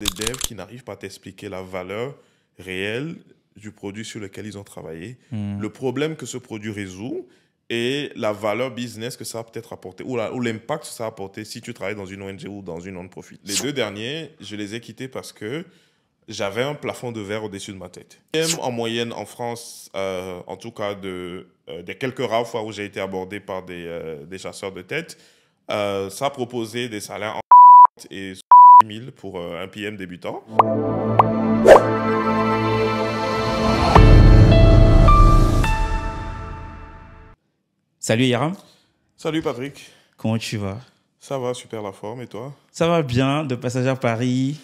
des devs qui n'arrivent pas à t'expliquer la valeur réelle du produit sur lequel ils ont travaillé, le problème que ce produit résout et la valeur business que ça va peut-être apporter ou l'impact que ça va apporter si tu travailles dans une ONG ou dans une non-profit. Les deux derniers, je les ai quittés parce que j'avais un plafond de verre au-dessus de ma tête. En moyenne en France, en tout cas des quelques rares fois où j'ai été abordé par des chasseurs de tête, ça proposait des salaires en et 000 pour un PM débutant. Salut Yaram, Salut Patrick, comment tu vas? ça va, super la forme, et toi? Ça va bien, de passage à Paris.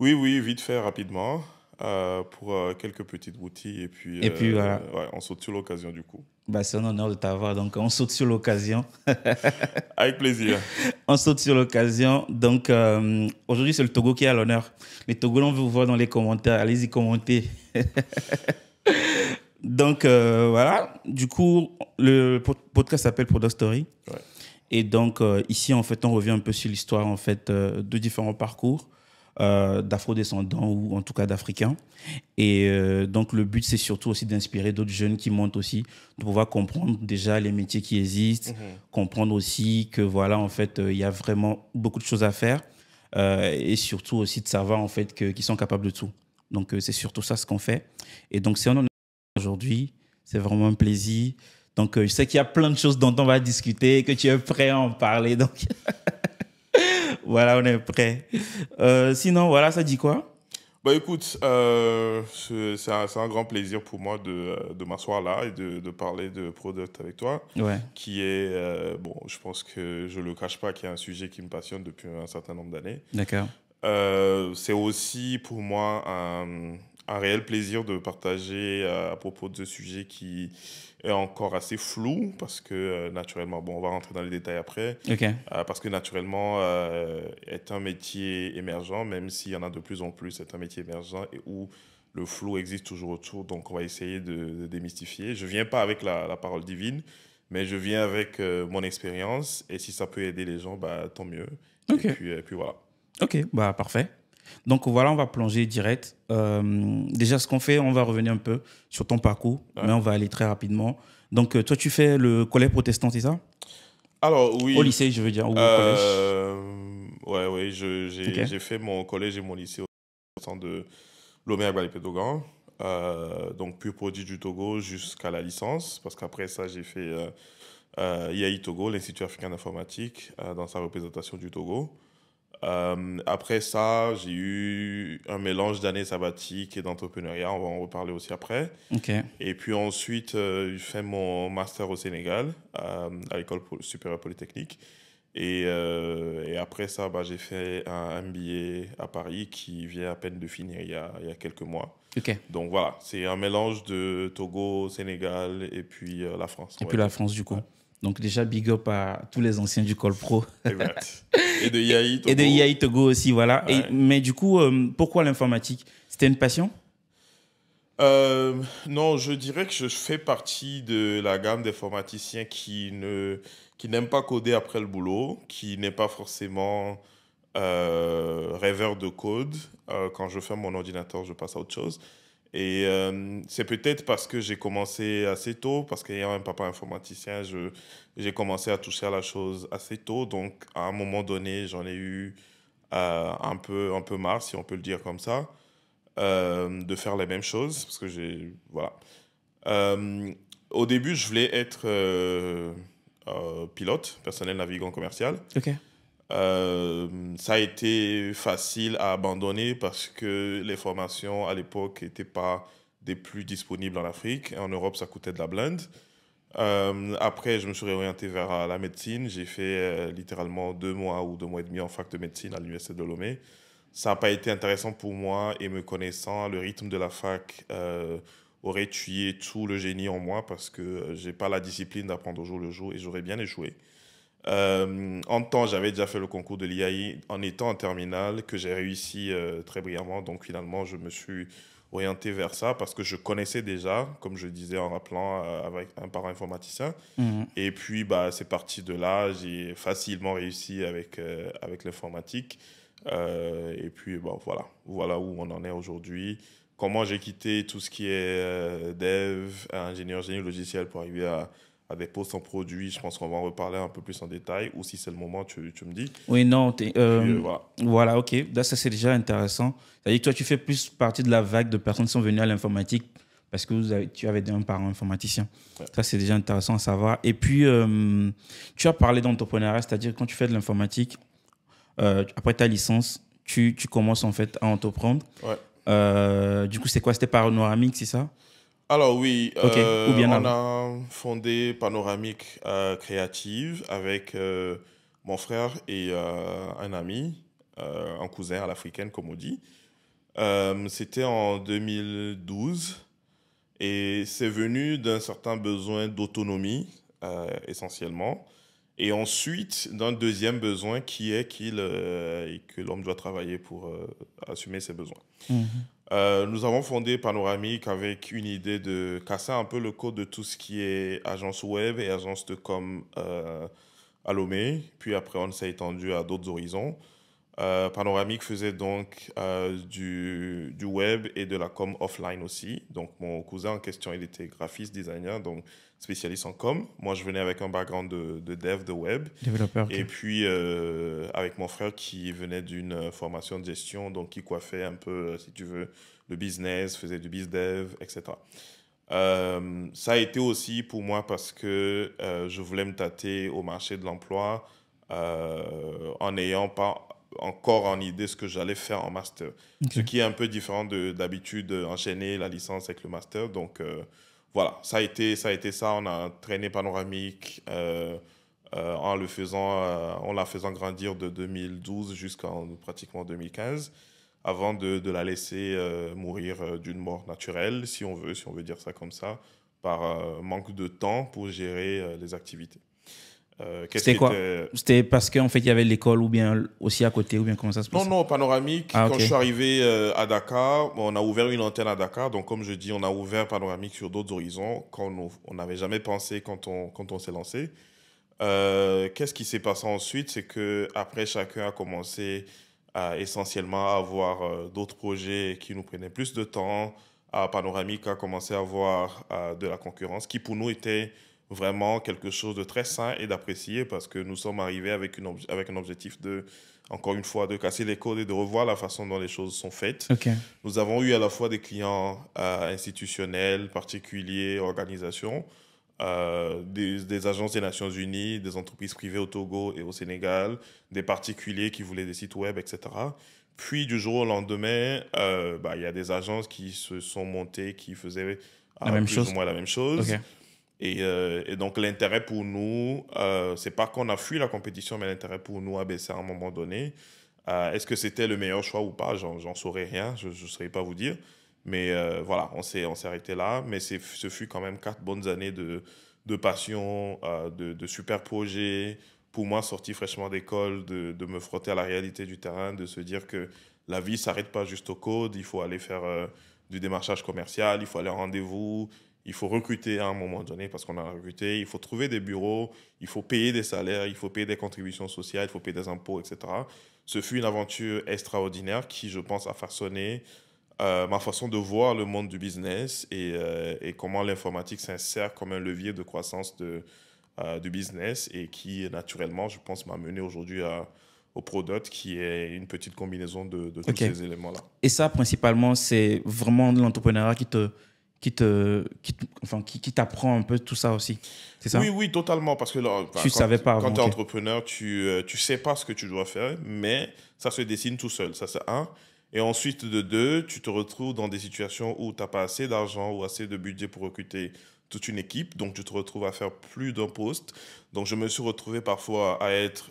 Oui, vite fait, rapidement, pour quelques petites boutiques, Et puis voilà, ouais, on saute sur l'occasion du coup. bah, c'est un honneur de t'avoir, donc on saute sur l'occasion. Avec plaisir. On saute sur l'occasion, donc aujourd'hui c'est le Togo qui est à l'honneur. Les Togolais, on veut vous voir dans les commentaires, allez-y commenter. Donc voilà, du coup le podcast s'appelle Product Story. Ouais. Et donc ici en fait on revient un peu sur l'histoire en fait de différents parcours d'afro-descendants ou en tout cas d'Africains. Et donc le but c'est surtout aussi d'inspirer d'autres jeunes qui montent aussi, de pouvoir comprendre déjà les métiers qui existent, comprendre aussi que voilà en fait il y a vraiment beaucoup de choses à faire et surtout aussi de savoir en fait qu'ils sont capables de tout. Donc c'est surtout ça ce qu'on fait. Et donc c'est un honneur aujourd'hui, c'est vraiment un plaisir. Donc je sais qu'il y a plein de choses dont on va discuter, que tu es prêt à en parler. Donc voilà, on est prêt. Sinon, voilà, ça dit quoi? Bah écoute, c'est un grand plaisir pour moi de m'asseoir là et de parler de product avec toi, Ouais, qui est, bon, je pense que je ne le cache pas, qui est un sujet qui me passionne depuis un certain nombre d'années. d'accord. C'est aussi pour moi un réel plaisir de partager à propos de ce sujet qui est encore assez flou parce que naturellement, bon, on va rentrer dans les détails après, Ok, parce que naturellement est un métier émergent, même s'il y en a de plus en plus, c'est un métier émergent et où le flou existe toujours autour, donc on va essayer de démystifier. Je viens pas avec la parole divine, mais je viens avec mon expérience et si ça peut aider les gens, bah, tant mieux. ok, Et puis voilà. ok, bah parfait. Donc voilà, on va plonger direct. Déjà, ce qu'on fait, on va revenir un peu sur ton parcours, Ouais. mais on va aller très rapidement. Donc toi, tu fais le collège protestant, c'est ça? Alors Au oui, lycée, je veux dire, ou au collège. ouais, Ok, j'ai fait mon collège et mon lycée au centre de Lomé à Dogan, donc pur produit du Togo jusqu'à la licence, parce qu'après ça j'ai fait IAI Togo, l'Institut africain d'informatique, dans sa représentation du Togo. Après ça, j'ai eu un mélange d'années sabbatiques et d'entrepreneuriat, on va en reparler aussi après. ok, Et puis ensuite, j'ai fait mon master au Sénégal, à l'École supérieure polytechnique. Et après ça, bah, j'ai fait un MBA à Paris qui vient à peine de finir il y a quelques mois. ok. Donc voilà, c'est un mélange de Togo, Sénégal et puis la France, Et on va puis la dire. France, du coup. Ouais, Donc déjà, big up à tous les anciens du Col Pro. exact. Et de IAI Et de Togo. IAI Togo aussi, voilà. Et, Ouais. mais du coup, pourquoi l'informatique? C'était une passion? Non, je dirais que je fais partie de la gamme d'informaticiens qui n'aiment pas coder après le boulot, qui n'est pas forcément rêveur de code. Quand je ferme mon ordinateur, je passe à autre chose. Et c'est peut-être parce que j'ai commencé assez tôt, parce qu'ayant un papa informaticien, j'ai commencé à toucher à la chose assez tôt. Donc, à un moment donné, j'en ai eu un peu marre, si on peut le dire comme ça, de faire les mêmes choses, parce que voilà. Euh, Au début, je voulais être pilote, personnel navigant commercial. Ok. Ça a été facile à abandonner parce que les formations à l'époque n'étaient pas des plus disponibles en Afrique. En Europe, ça coûtait de la blinde. Après, je me suis réorienté vers la médecine. J'ai fait littéralement 2 mois ou 2 mois et demi en fac de médecine à l'université de Lomé. Ça n'a pas été intéressant pour moi et me connaissant, le rythme de la fac aurait tué tout le génie en moi parce que j'ai pas la discipline d'apprendre au jour le jour et j'aurais bien échoué. En temps, j'avais déjà fait le concours de l'IAI en étant en terminale, que j'ai réussi très brillamment. Donc finalement, je me suis orienté vers ça parce que je connaissais déjà, comme je disais en rappelant, avec un parent informaticien. Mhm. Et puis, bah, c'est parti de là. J'ai facilement réussi avec l'informatique. Et puis, bon, voilà où on en est aujourd'hui. Comment j'ai quitté tout ce qui est dev, ingénieur génie logiciel pour arriver à des postes en produit. Je pense qu'on va en reparler un peu plus en détail. Ou si c'est le moment, tu me dis. Oui, non, Puis voilà. voilà, ok. Là, ça, c'est déjà intéressant. C'est-à-dire que toi, tu fais plus partie de la vague de personnes qui sont venues à l'informatique parce que tu avais un parent informaticien. Ouais. Ça, c'est déjà intéressant à savoir. Et puis, tu as parlé d'entrepreneuriat, c'est-à-dire quand tu fais de l'informatique, après ta licence, tu commences en fait à entreprendre. Ouais. Du coup, c'est quoi? C'était Panoramique, c'est ça? Alors oui, Ok. Ou bien on avant. a fondé Panoramique Créative avec mon frère et un ami, un cousin à l'africaine, comme on dit. C'était en 2012 et c'est venu d'un certain besoin d'autonomie, essentiellement. Et ensuite, d'un deuxième besoin qui est que l'homme doit travailler pour assumer ses besoins. Mhm. Nous avons fondé Panoramique avec une idée de casser un peu le code de tout ce qui est agence web et agence de com à Lomé. Puis après, on s'est étendu à d'autres horizons. Panoramique faisait donc du web et de la com offline aussi. Donc, mon cousin en question, il était graphiste, designer, donc spécialiste en com. Moi, je venais avec un background de dev, de web. Développeur, ok. Et puis, avec mon frère qui venait d'une formation de gestion, donc qui coiffait un peu, si tu veux, le business, faisait du bizdev, etc. Ça a été aussi pour moi parce que je voulais me tâter au marché de l'emploi en n'ayant pas encore en idée ce que j'allais faire en master. Ok. Ce qui est un peu différent d'habitude, enchaîner la licence avec le master. Donc voilà, ça a été ça. On a traîné Panoramique en le faisant, en la faisant grandir de 2012 jusqu'en pratiquement 2015 avant de la laisser mourir d'une mort naturelle, si on veut dire ça comme ça, par manque de temps pour gérer les activités. Qu'est-ce C'était qui quoi? était... C'était parce qu'en fait, il y avait l'école ou bien aussi à côté, ou bien comment ça se Non, passe? non, Panoramique, Ah, quand ok. je suis arrivé à Dakar, bon, on a ouvert une antenne à Dakar. Donc, comme je dis, on a ouvert Panoramique sur d'autres horizons qu'on n'avait jamais pensé quand on s'est lancé. Qu'est-ce qui s'est passé ensuite? C'est que après chacun a commencé essentiellement à avoir d'autres projets qui nous prenaient plus de temps. Panoramique a commencé à avoir de la concurrence qui pour nous était vraiment quelque chose de très sain et d'apprécier parce que nous sommes arrivés avec un objectif de, encore une fois, de casser les codes et de revoir la façon dont les choses sont faites. Ok. Nous avons eu à la fois des clients institutionnels, particuliers, organisations, des agences des Nations Unies, des entreprises privées au Togo et au Sénégal, des particuliers qui voulaient des sites web, etc. Puis du jour au lendemain, il y a des agences qui se sont montées, qui faisaient La même plus ou chose. moins la même Ok. chose. Et donc l'intérêt pour nous, c'est pas qu'on a fui la compétition, mais l'intérêt pour nous a baissé à un moment donné. Est-ce que c'était le meilleur choix ou pas? J'en saurais rien, je ne saurais pas vous dire. Mais voilà, on s'est arrêté là. Mais ce fut quand même 4 bonnes années de passion, de super projets. Pour moi, sorti fraîchement d'école, de me frotter à la réalité du terrain, de se dire que la vie ne s'arrête pas juste au code. Il faut aller faire du démarchage commercial, il faut aller en rendez-vous, il faut recruter à un moment donné parce qu'on a recruté, il faut trouver des bureaux, il faut payer des salaires, il faut payer des contributions sociales, il faut payer des impôts, etc. Ce fut une aventure extraordinaire qui, je pense, a façonné ma façon de voir le monde du business et comment l'informatique s'insère comme un levier de croissance du business et qui, naturellement, je pense, m'a mené aujourd'hui au product qui est une petite combinaison de tous Ok. ces éléments-là. Et ça, principalement, c'est vraiment l'entrepreneuriat qui t'apprend un peu tout ça aussi. C'est ça? Oui, oui, totalement. Parce que là, Tu savais pas quand avant, tu es ok. entrepreneur, tu sais pas ce que tu dois faire, mais ça se dessine tout seul. Ça, c'est un. Et ensuite, de deux, tu te retrouves dans des situations où tu n'as pas assez d'argent ou assez de budget pour recruter toute une équipe. Donc, tu te retrouves à faire plus d'un poste. Donc, je me suis retrouvé parfois à être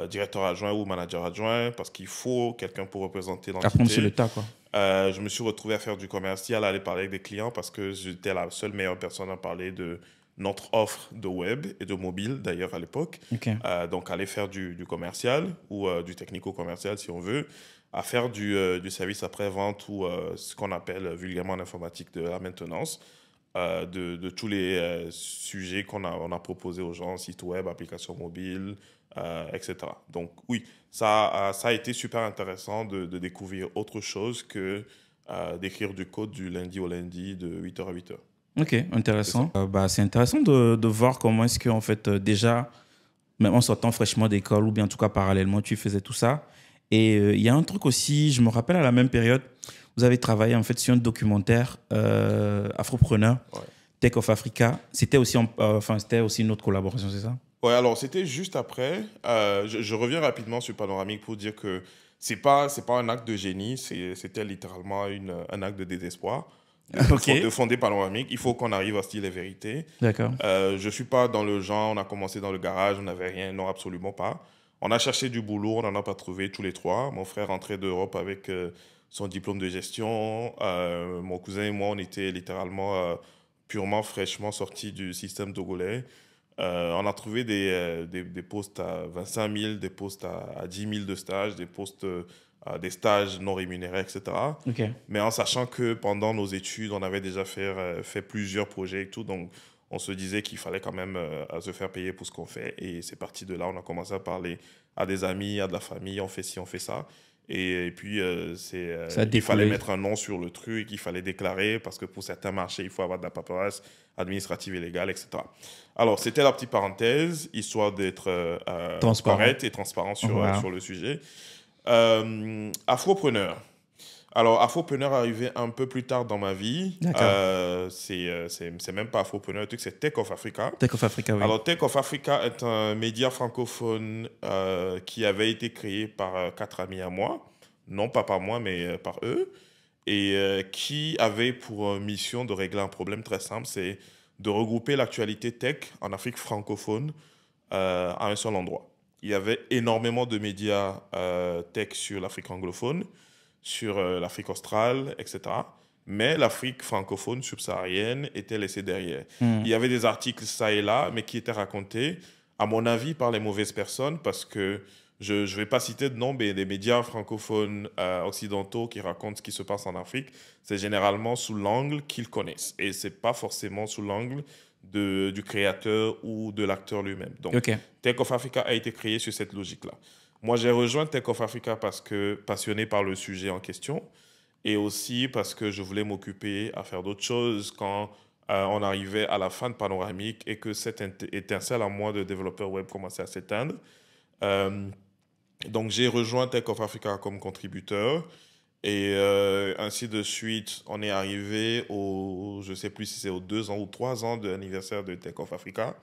directeur adjoint ou manager adjoint parce qu'il faut quelqu'un pour représenter Apprendre sur le l'entité. tas, quoi. Je me suis retrouvé à faire du commercial, à aller parler avec des clients parce que j'étais la seule meilleure personne à parler de notre offre de web et de mobile, d'ailleurs, à l'époque. Ok. Donc, aller faire du commercial ou du technico-commercial, si on veut, à faire du service après-vente ou ce qu'on appelle vulgairement en informatique de la maintenance, de tous les sujets on a proposés aux gens, site web, applications mobiles, etc. Donc oui, ça a été super intéressant de découvrir autre chose que d'écrire du code du lundi au lundi de 8h à 8h. Ok, C'est ça. intéressant. C'est intéressant de voir comment est-ce que, en fait, déjà, même en sortant fraîchement d'école, ou bien en tout cas parallèlement, tu faisais tout ça. Et il y a un truc aussi, je me rappelle à la même période, vous avez travaillé en fait sur un documentaire Afropreneur, Ouais. Tech of Africa. C'était aussi, c'était aussi une autre collaboration, c'est ça? Ouais, alors c'était juste après. Je reviens rapidement sur Panoramique pour dire que c'est pas un acte de génie, c'était littéralement un acte de désespoir Ok, de fonder Panoramique. Il faut qu'on arrive à se dire les vérités. d'accord. Je ne suis pas dans le genre, on a commencé dans le garage, on n'avait rien, non, absolument pas. On a cherché du boulot, on n'en a pas trouvé tous les trois. Mon frère rentrait d'Europe avec son diplôme de gestion. Mon cousin et moi, on était littéralement purement, fraîchement sortis du système togolais. On a trouvé des postes à 25 000, des postes à 10 000 de stage, des postes, des stages non rémunérés, etc. Ok. Mais en sachant que pendant nos études, on avait déjà fait plusieurs projets et tout, donc on se disait qu'il fallait quand même se faire payer pour ce qu'on fait. Et c'est parti de là, on a commencé à parler à des amis, à de la famille, on fait ci, on fait ça. Et puis, Ça a il fallait découlé. mettre un nom sur le truc, il fallait déclarer, parce que pour certains marchés, il faut avoir de la paperasse administrative et légale, etc. Alors, c'était la petite parenthèse, histoire d'être Transparent. correct et transparent Voilà. sur le sujet. Afropreneur. Alors, Afropreneur est arrivé un peu plus tard dans ma vie. D'accord. C'est même pas Afropreneur, le truc, c'est Tech of Africa. Tech of Africa, oui. Alors, Tech of Africa est un média francophone qui avait été créé par quatre amis à moi. Non pas par moi, mais par eux. Et qui avait pour mission de régler un problème très simple, c'est de regrouper l'actualité tech en Afrique francophone à un seul endroit. Il y avait énormément de médias tech sur l'Afrique anglophone, sur l'Afrique australe, etc. Mais l'Afrique francophone subsaharienne était laissée derrière. Hmm. Il y avait des articles ça et là, mais qui étaient racontés, à mon avis, par les mauvaises personnes, parce que je ne vais pas citer de nom, mais les médias francophones occidentaux qui racontent ce qui se passe en Afrique, c'est généralement sous l'angle qu'ils connaissent. Et ce n'est pas forcément sous l'angle du créateur ou de l'acteur lui-même. Donc, Ok. Tech of Africa a été créé sur cette logique-là. Moi, j'ai rejoint Tech of Africa parce que passionné par le sujet en question et aussi parce que je voulais m'occuper à faire d'autres choses quand on arrivait à la fin de Panoramique et que cette étincelle en moi de développeur web commençait à s'éteindre. Euh, donc, j'ai rejoint Tech of Africa comme contributeur. Et ainsi de suite, on est arrivé je ne sais plus si c'est aux 2 ans ou 3 ans de l'anniversaire de Tech of Africa.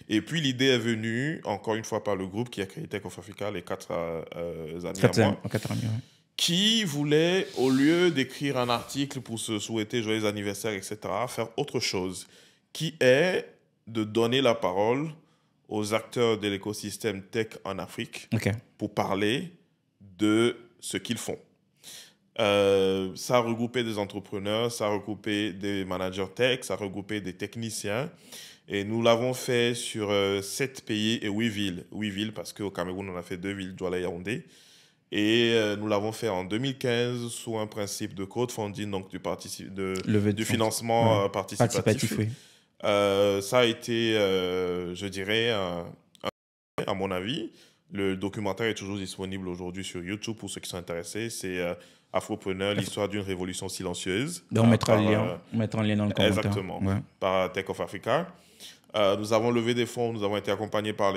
Et puis l'idée est venue, encore une fois, par le groupe qui a créé Tech of Africa, les quatre amis à moi, 4 amis, ouais. qui voulaient, au lieu d'écrire un article pour se souhaiter joyeux anniversaire, etc., faire autre chose, qui est de donner la parole aux acteurs de l'écosystème tech en Afrique Ok. pour parler de ce qu'ils font. Ça a regroupé des entrepreneurs, ça a regroupé des managers tech, ça a regroupé des techniciens. Et nous l'avons fait sur 7 pays et 8 villes. 8 villes parce qu'au Cameroun, on a fait 2 villes, Douala et Yaoundé. Et nous l'avons fait en 2015 sous un principe de crowdfunding, donc Levée de du fonds. financement Ouais. participatif. Participatif, oui. Ça a été, je dirais, à mon avis. Le documentaire est toujours disponible aujourd'hui sur YouTube pour ceux qui sont intéressés. C'est Afropreneur, l'histoire d'une révolution silencieuse. Donc, on mettra le lien. Par, On mettra un lien dans le commentaire. exactement, Ouais. par Tech of Africa. Nous avons levé des fonds, nous avons été accompagnés par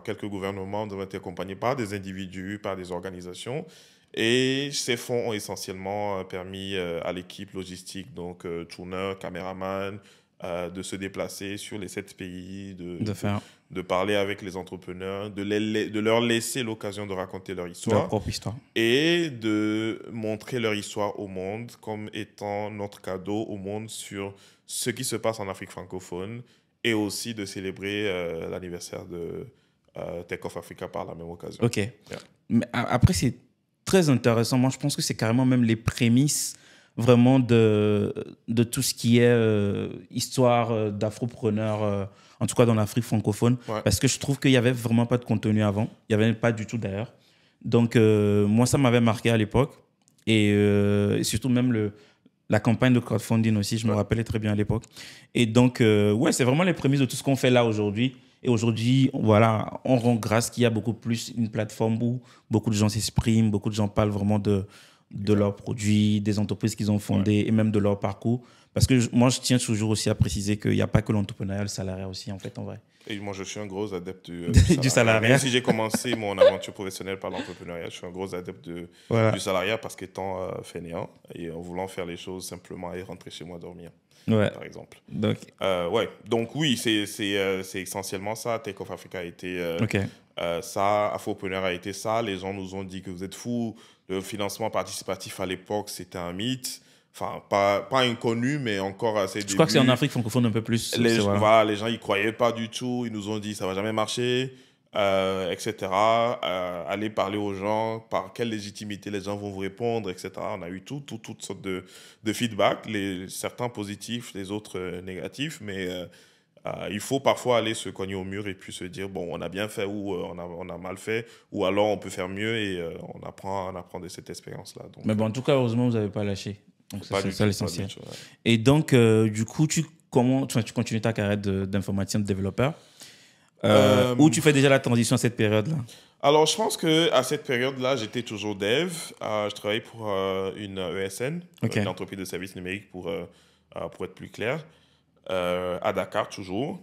quelques gouvernements, nous avons été accompagnés par des individus, par des organisations. Et ces fonds ont essentiellement permis à l'équipe logistique, donc tourneur, caméraman, de se déplacer sur les 7 pays, De faire de parler avec les entrepreneurs, de leur laisser l'occasion de raconter leur leur histoire propre histoire. et de montrer leur histoire au monde comme étant notre cadeau au monde sur ce qui se passe en Afrique francophone et aussi de célébrer l'anniversaire de Tech of Africa par la même occasion. Ok. Mais après, c'est très intéressant. Moi, je pense que c'est carrément même les prémices vraiment de tout ce qui est histoire d'afropreneurs, en tout cas dans l'Afrique francophone. Ouais. Parce que je trouve qu'il n'y avait vraiment pas de contenu avant. Il n'y avait pas du tout d'ailleurs. Donc, moi, ça m'avait marqué à l'époque. Et surtout même la campagne de crowdfunding aussi, je me Ouais. rappelais très bien à l'époque. Et donc, ouais, c'est vraiment les prémices de tout ce qu'on fait là aujourd'hui. Et aujourd'hui, voilà, on rend grâce qu'il y a beaucoup plus une plateforme où beaucoup de gens s'expriment, beaucoup de gens parlent vraiment de leurs produits, des entreprises qu'ils ont Ouais. fondées et même de leur parcours. Parce que moi, je tiens toujours aussi à préciser qu'il n'y a pas que l'entrepreneuriat, le salariat aussi, en fait, en vrai. Et moi, je suis un gros adepte du Du salariat. Même salariat. si j'ai commencé mon aventure professionnelle par l'entrepreneuriat, je suis un gros adepte du Voilà. salariat parce qu'étant fainéant et en voulant faire les choses simplement et rentrer chez moi dormir, Ouais. par exemple. Donc, Ouais, donc oui, c'est essentiellement ça. Take Off Africa a été OK. ça, Afropreneur a été ça. Les gens nous ont dit que vous êtes fous. Le financement participatif à l'époque, c'était un mythe. Enfin, pas inconnu, mais encore à ses Je crois que c'est en débuts. Afrique francophone un peu plus. Voilà. Voilà, les gens y croyaient pas du tout. Ils nous ont dit ça va jamais marcher, etc. Allez parler aux gens, par quelle légitimité les gens vont vous répondre, etc. On a eu toutes sortes de feedback, certains positifs, les autres négatifs, mais il faut parfois aller se cogner au mur et puis se dire bon, on a bien fait ou on a mal fait, ou alors on peut faire mieux et on apprend de cette expérience-là. Donc, Mais bon, en tout cas, heureusement, vous n'avez pas lâché. Donc, pas c'est du ça tout, pas l'essentiel. du tout. Ouais. Et donc, du coup, tu continues ta carrière d'informaticien, de développeur, ou Euh, tu fais déjà la transition à cette période-là? Alors, je pense que à cette période-là, j'étais toujours dev. Je travaillais pour une ESN, OK. une entreprise de services numériques pour être plus clair, à Dakar toujours.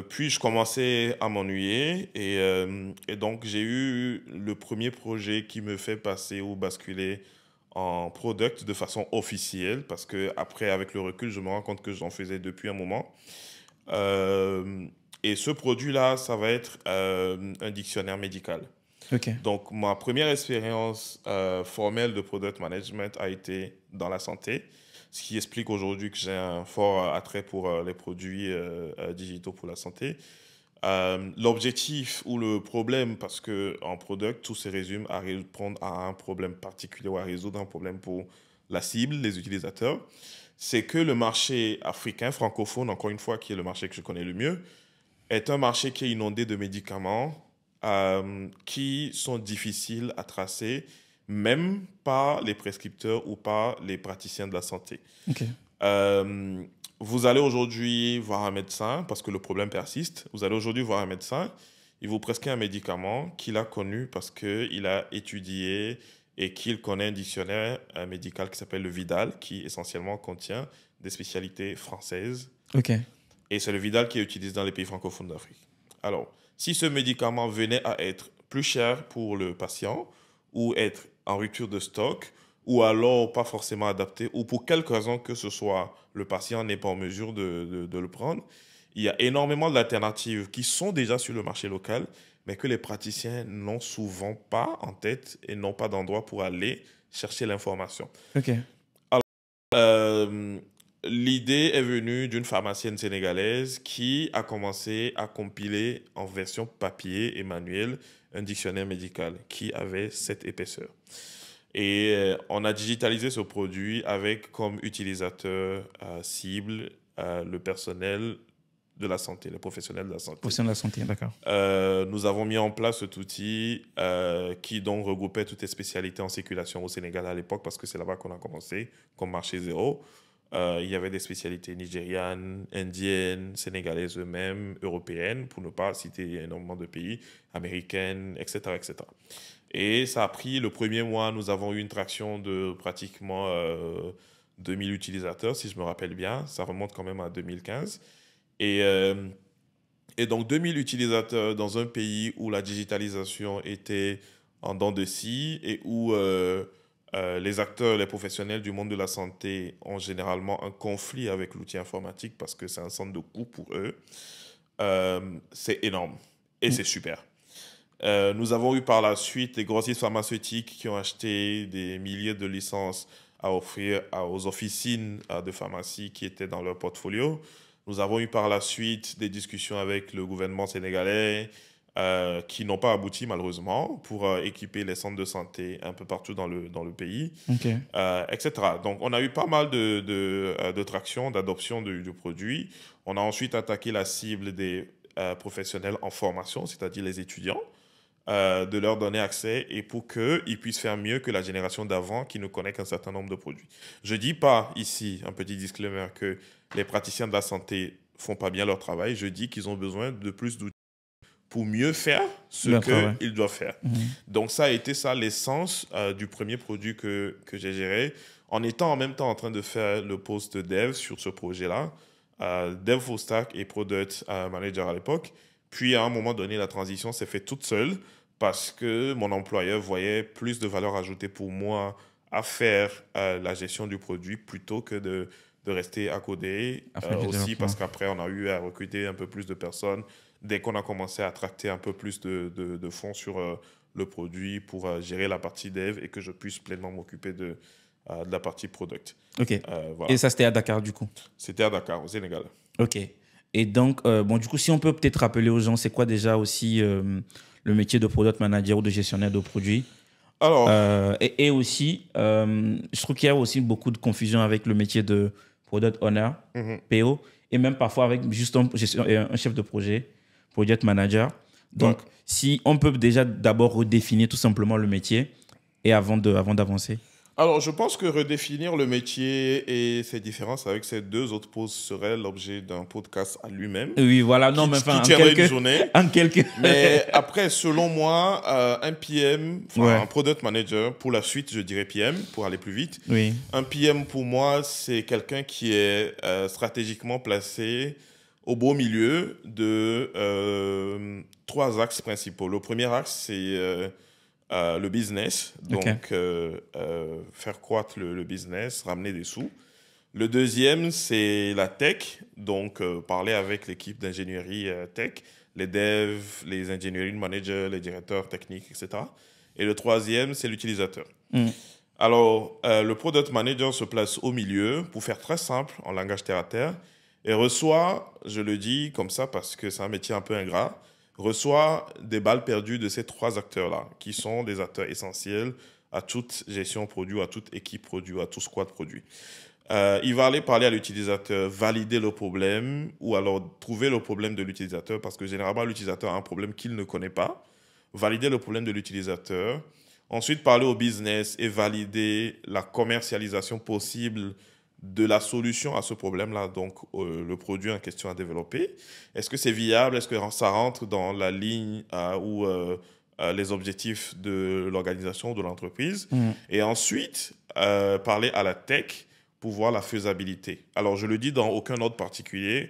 Puis, je commençais à m'ennuyer et donc j'ai eu le premier projet qui me fait passer ou basculer en product de façon officielle parce que après, avec le recul, je me rends compte que j'en faisais depuis un moment. Euh, et ce produit-là, ça va être un dictionnaire médical. OK. Donc, ma première expérience formelle de product management a été dans la santé, ce qui explique aujourd'hui que j'ai un fort attrait pour les produits digitaux pour la santé. L'objectif ou le problème, parce que en product, tout se résume à répondre à un problème particulier ou à résoudre un problème pour la cible, les utilisateurs, c'est que le marché africain, francophone, encore une fois, qui est le marché que je connais le mieux, est un marché qui est inondé de médicaments qui sont difficiles à tracer, même par les prescripteurs ou par les praticiens de la santé. OK. Euh, Vous allez aujourd'hui voir un médecin parce que le problème persiste. Vous allez aujourd'hui voir un médecin, il vous prescrit un médicament qu'il a connu parce qu'il a étudié et qu'il connaît un dictionnaire médical qui s'appelle le Vidal, qui essentiellement contient des spécialités françaises. OK. Et c'est le Vidal qui est utilisé dans les pays francophones d'Afrique. Alors, si ce médicament venait à être plus cher pour le patient, ou être en rupture de stock, ou alors pas forcément adapté, ou pour quelque raison que ce soit, le patient n'est pas en mesure de le prendre, il y a énormément d'alternatives qui sont déjà sur le marché local, mais que les praticiens n'ont souvent pas en tête et n'ont pas d'endroit pour aller chercher l'information. OK. Euh, L'idée est venue d'une pharmacienne sénégalaise qui a commencé à compiler en version papier et manuelle un dictionnaire médical qui avait cette épaisseur. Et on a digitalisé ce produit avec comme utilisateur cible le personnel de la santé, les professionnels de la santé. Profession de la santé, d'accord. Nous avons mis en place cet outil qui donc regroupait toutes les spécialités en circulation au Sénégal à l'époque parce que c'est là-bas qu'on a commencé comme marché zéro. Il y avait des spécialités nigérianes, indiennes, sénégalaises eux-mêmes, européennes, pour ne pas citer énormément de pays, américaines, etc., etc. Et ça a pris le premier mois, nous avons eu une traction de pratiquement 2000 utilisateurs, si je me rappelle bien. Ça remonte quand même à 2015. Et, euh, et donc 2000 utilisateurs dans un pays où la digitalisation était en dents de scie et où les acteurs, les professionnels du monde de la santé ont généralement un conflit avec l'outil informatique parce que c'est un centre de coût pour eux, c'est énorme et c'est super. Nous avons eu par la suite des grossistes pharmaceutiques qui ont acheté des milliers de licences à offrir aux officines de pharmacie qui étaient dans leur portfolio. Nous avons eu par la suite des discussions avec le gouvernement sénégalais qui n'ont pas abouti malheureusement pour équiper les centres de santé un peu partout dans le pays, OK. etc. Donc on a eu pas mal de traction, d'adoption du produit. On a ensuite attaqué la cible des professionnels en formation, c'est-à-dire les étudiants de leur donner accès et pour qu'ils puissent faire mieux que la génération d'avant qui ne connaît qu'un certain nombre de produits. Je ne dis pas ici, un petit disclaimer, que les praticiens de la santé font pas bien leur travail, je dis qu'ils ont besoin de plus d'outils pour mieux faire ce D'accord, ouais. qu'ils doivent faire. Mhm. Donc, ça a été ça l'essence du premier produit que j'ai géré, en étant en même temps en train de faire le poste dev sur ce projet-là, dev full stack et product manager à l'époque. Puis, à un moment donné, la transition s'est faite toute seule parce que mon employeur voyait plus de valeur ajoutée pour moi à faire la gestion du produit plutôt que de rester à coder. Afin du Aussi développement. parce qu'après, on a eu à recruter un peu plus de personnes dès qu'on a commencé à tracter un peu plus de fonds sur le produit pour gérer la partie dev et que je puisse pleinement m'occuper de la partie product. Ok. Voilà. Et ça, c'était à Dakar, du coup. C'était à Dakar, au Sénégal. Ok. Et donc, bon, du coup, si on peut peut-être rappeler aux gens, c'est quoi déjà aussi le métier de product manager ou de gestionnaire de produits? Alors, Et aussi, je trouve qu'il y a aussi beaucoup de confusion avec le métier de product owner, mhm. PO, et même parfois avec juste un chef de projet, project manager. Ouais. Donc, si on peut déjà d'abord redéfinir tout simplement le métier et avant d'avancer. Alors, je pense que redéfinir le métier et ses différences avec ces deux autres poses serait l'objet d'un podcast à lui-même, Oui, voilà, non, qui, mais qui enfin, tiendrait une journée. en quelques... Mais après, selon moi, un PM, enfin Ouais. un product manager, pour la suite, je dirais PM, pour aller plus vite. Oui, Un PM, pour moi, c'est quelqu'un qui est stratégiquement placé au beau milieu de trois axes principaux. Le premier axe, c'est le business, ok. donc faire croître le business, ramener des sous. Le deuxième, c'est la tech, donc parler avec l'équipe d'ingénierie tech, les devs, les engineering managers, les directeurs techniques, etc. Et le troisième, c'est l'utilisateur. Mm. Alors, le product manager se place au milieu, pour faire très simple, en langage terre à terre, et reçoit, je le dis comme ça parce que c'est un métier un peu ingrat, reçoit des balles perdues de ces trois acteurs-là, qui sont des acteurs essentiels à toute gestion produit, à toute équipe produit, à tout squad produit. Il va aller parler à l'utilisateur, valider le problème ou alors trouver le problème de l'utilisateur parce que généralement l'utilisateur a un problème qu'il ne connaît pas. Valider le problème de l'utilisateur. Ensuite, parler au business et valider la commercialisation possible de la solution à ce problème-là, donc le produit en question à développer. Est-ce que c'est viable? Est-ce que ça rentre dans la ligne ou les objectifs de l'organisation ou de l'entreprise? Mm. Et ensuite, parler à la tech pour voir la faisabilité. Alors, je le dis dans aucun ordre particulier.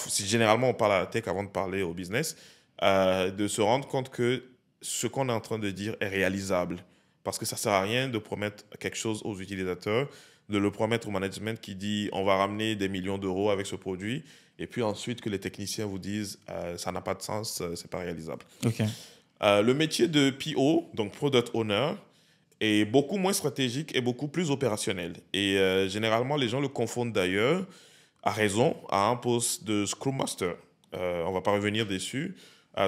Si généralement on parle à la tech avant de parler au business, de se rendre compte que ce qu'on est en train de dire est réalisable. Parce que ça ne sert à rien de promettre quelque chose aux utilisateurs, de le promettre au management qui dit on va ramener des millions d'euros avec ce produit, et puis ensuite que les techniciens vous disent ça n'a pas de sens, c'est pas réalisable. Ok. Le métier de PO, donc Product Owner, est beaucoup moins stratégique et beaucoup plus opérationnel. Et généralement, les gens le confondent d'ailleurs, à raison, à un poste de Scrum Master. On ne va pas revenir dessus.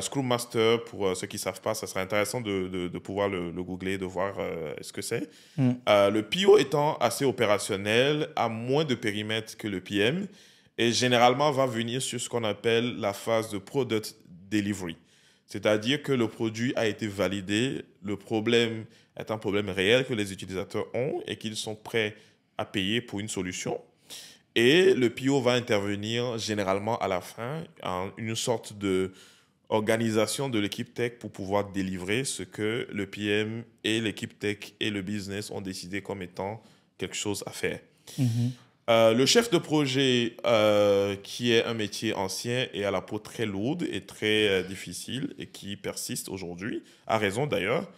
Scrum Master, pour ceux qui ne savent pas, ça serait intéressant de pouvoir le googler, de voir ce que c'est. Mm. Le PO étant assez opérationnel, a moins de périmètre que le PM, et généralement va venir sur ce qu'on appelle la phase de Product Delivery. C'est-à-dire que le produit a été validé, le problème est un problème réel que les utilisateurs ont et qu'ils sont prêts à payer pour une solution. Et le PO va intervenir généralement à la fin en une sorte de organisation de l'équipe tech pour pouvoir délivrer ce que le PM et l'équipe tech et le business ont décidé comme étant quelque chose à faire. Mhm. Le chef de projet, qui est un métier ancien et à la peau très lourde et très difficile et qui persiste aujourd'hui, à raison d'ailleurs,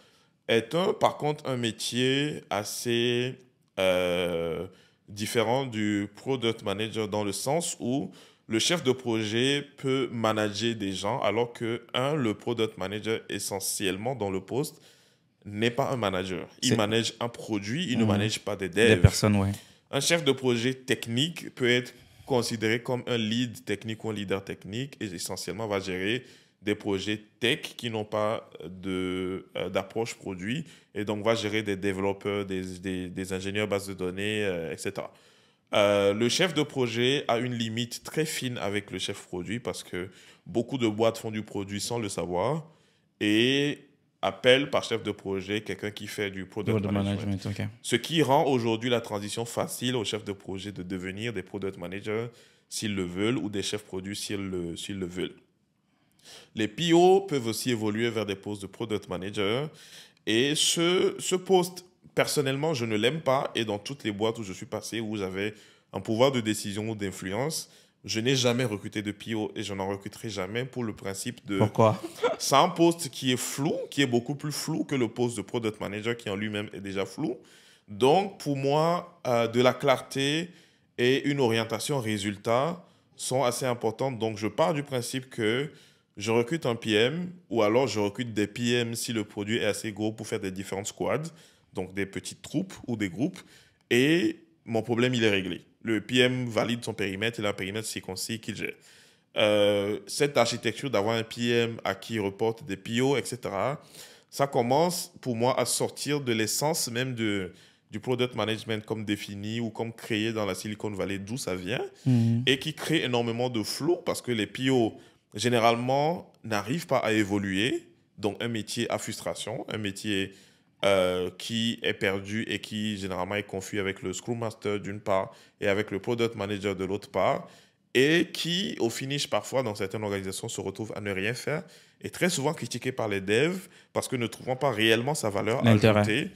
est par contre un métier assez différent du product manager dans le sens où le chef de projet peut manager des gens alors que, le product manager essentiellement dans le poste n'est pas un manager. Il C'est- manage un produit, il ne Mhm. manage pas des Des devs. personnes, ouais. Un chef de projet technique peut être considéré comme un lead technique ou un leader technique et essentiellement va gérer des projets tech qui n'ont pas d'approche produit et donc va gérer des développeurs, des ingénieurs bases de données, etc. Le chef de projet a une limite très fine avec le chef produit parce que beaucoup de boîtes font du produit sans le savoir et appelle par chef de projet quelqu'un qui fait du product management. Ok. Ce qui rend aujourd'hui la transition facile aux chefs de projet de devenir des product managers s'ils le veulent ou des chefs produits s'ils le veulent. Les PO peuvent aussi évoluer vers des postes de product manager. Et ce poste, personnellement, je ne l'aime pas. Et dans toutes les boîtes où je suis passé, où j'avais un pouvoir de décision ou d'influence, je n'ai jamais recruté de PO et je n'en recruterai jamais pour le principe de... Pourquoi? C'est un poste qui est flou, qui est beaucoup plus flou que le poste de product manager qui en lui-même est déjà flou. Donc, pour moi, de la clarté et une orientation résultat sont assez importantes. Donc, je pars du principe que je recrute un PM ou alors je recrute des PM si le produit est assez gros pour faire des différentes squads, donc des petites troupes ou des groupes. Et mon problème, il est réglé. Le PM valide son périmètre et un périmètre circoncis qu'il gère. Cette architecture d'avoir un PM à qui reporte des PO, etc., ça commence pour moi à sortir de l'essence même du product management comme défini ou comme créé dans la Silicon Valley, d'où ça vient, et qui crée énormément de flou parce que les PO, généralement, n'arrivent pas à évoluer. Donc, un métier à frustration, un métier qui est perdu et qui, généralement, est confus avec le Scrum Master d'une part et avec le Product Manager de l'autre part, et qui, au finish, parfois, dans certaines organisations, se retrouve à ne rien faire et très souvent critiqué par les devs parce que ne trouvant pas réellement sa valeur ajoutée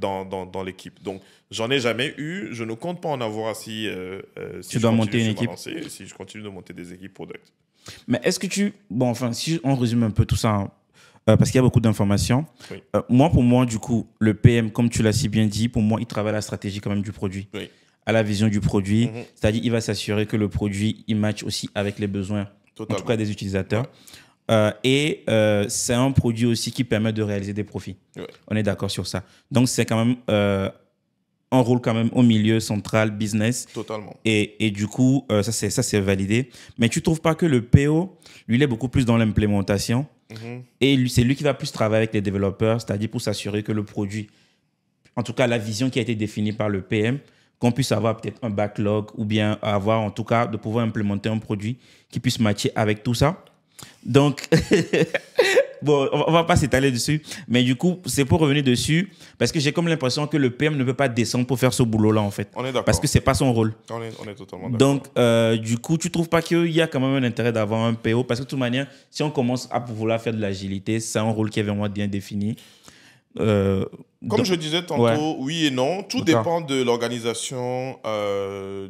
dans l'équipe. Donc, j'en ai jamais eu. Je ne compte pas en avoir si tu dois monter une équipe. Si je continue de monter des équipes product. Mais est-ce que tu... Bon, enfin, si on résume un peu tout ça, hein, parce qu'il y a beaucoup d'informations. Oui. Pour moi, du coup, le PM, comme tu l'as si bien dit, pour moi, il travaille à la stratégie quand même du produit. Oui. À la vision du produit. C'est-à-dire, il va s'assurer que le produit, il match aussi avec les besoins, Totalement. en tout cas des utilisateurs. Ouais. C'est un produit aussi qui permet de réaliser des profits. Ouais. On est d'accord sur ça. Donc, c'est quand même un rôle quand même au milieu central, business. Totalement. Et du coup, ça, c'est validé. Mais tu ne trouves pas que le PO, lui, il est beaucoup plus dans l'implémentation et c'est lui qui va plus travailler avec les développeurs, c'est-à-dire pour s'assurer que le produit, en tout cas la vision qui a été définie par le PM, qu'on puisse avoir peut-être un backlog ou bien avoir en tout cas de pouvoir implémenter un produit qui puisse matcher avec tout ça. Donc, bon, on va pas s'étaler dessus, mais du coup, c'est pour revenir dessus, parce que j'ai comme l'impression que le PM ne peut pas descendre pour faire ce boulot-là, en fait. On est d'accord. Parce que c'est pas son rôle. On est totalement d'accord. Donc, du coup, tu trouves pas qu'il y a quand même un intérêt d'avoir un PO? Parce que de toute manière, si on commence à vouloir faire de l'agilité, c'est un rôle qui est vraiment bien défini. Comme je disais tantôt, ouais. Oui et non. Tout dépend de l'organisation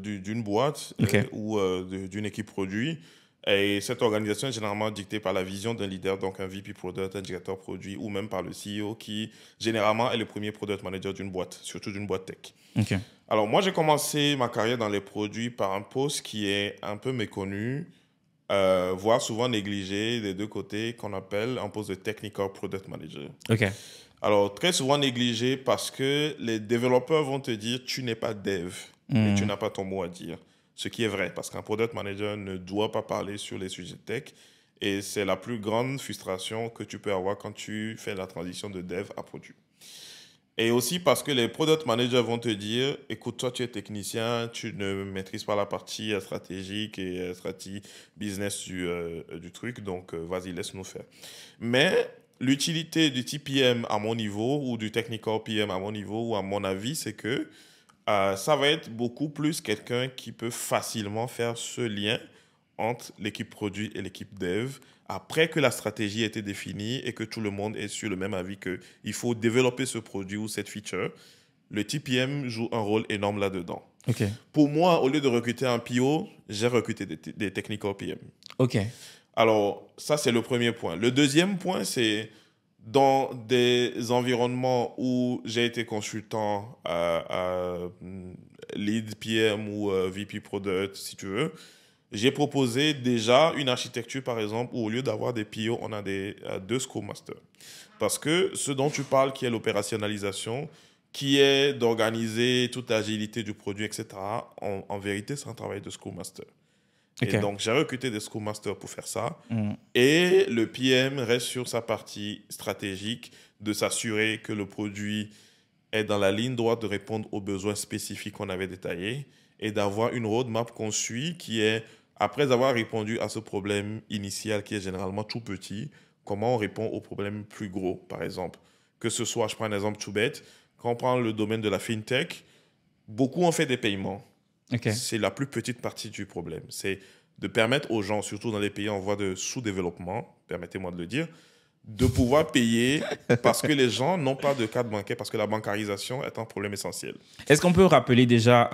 d'une boîte ou d'une équipe produit. Et cette organisation est généralement dictée par la vision d'un leader, donc un VP Product, un directeur produit, ou même par le CEO qui, généralement, est le premier product manager d'une boîte, surtout d'une boîte tech. Okay. Alors, moi, j'ai commencé ma carrière dans les produits par un poste qui est un peu méconnu, voire souvent négligé des deux côtés, qu'on appelle un poste de Technical Product Manager. Okay. Alors, très souvent négligé parce que les développeurs vont te dire « tu n'es pas dev et tu n'as pas ton mot à dire ». Ce qui est vrai, parce qu'un product manager ne doit pas parler sur les sujets tech. Et c'est la plus grande frustration que tu peux avoir quand tu fais la transition de dev à produit. Et aussi parce que les product managers vont te dire, écoute, toi, tu es technicien, tu ne maîtrises pas la partie stratégique et stratégie business du truc, donc vas-y, laisse-nous faire. Mais l'utilité du TPM à mon niveau ou du technical PM à mon niveau ou à mon avis, c'est que ça va être beaucoup plus quelqu'un qui peut facilement faire ce lien entre l'équipe produit et l'équipe dev après que la stratégie a été définie et que tout le monde est sur le même avis qu'il faut développer ce produit ou cette feature. Le TPM joue un rôle énorme là-dedans. Okay. Pour moi, au lieu de recruter un PO, j'ai recruté des technical PM. OK. Alors, ça, c'est le premier point. Le deuxième point, c'est dans des environnements où j'ai été consultant lead PM ou VP Product, si tu veux, j'ai proposé déjà une architecture, par exemple, où au lieu d'avoir des PO, on a deux Scrum Masters. Parce que ce dont tu parles, qui est l'opérationnalisation, qui est d'organiser toute l'agilité du produit, etc., en vérité, c'est un travail de Scrum Master. Okay. Et donc, j'ai recruté des Scrum Masters pour faire ça. Et le PM reste sur sa partie stratégique de s'assurer que le produit est dans la ligne droite de répondre aux besoins spécifiques qu'on avait détaillés et d'avoir une roadmap qu'on suit qui est, après avoir répondu à ce problème initial qui est généralement tout petit, comment on répond aux problèmes plus gros, par exemple. Que ce soit, je prends un exemple tout bête, quand on prend le domaine de la fintech, beaucoup ont fait des paiements. Ok. C'est la plus petite partie du problème. C'est de permettre aux gens, surtout dans les pays en voie de sous-développement, permettez-moi de le dire, de pouvoir payer parce que les gens n'ont pas de carte bancaire, parce que la bancarisation est un problème essentiel. Est-ce qu'on peut rappeler déjà,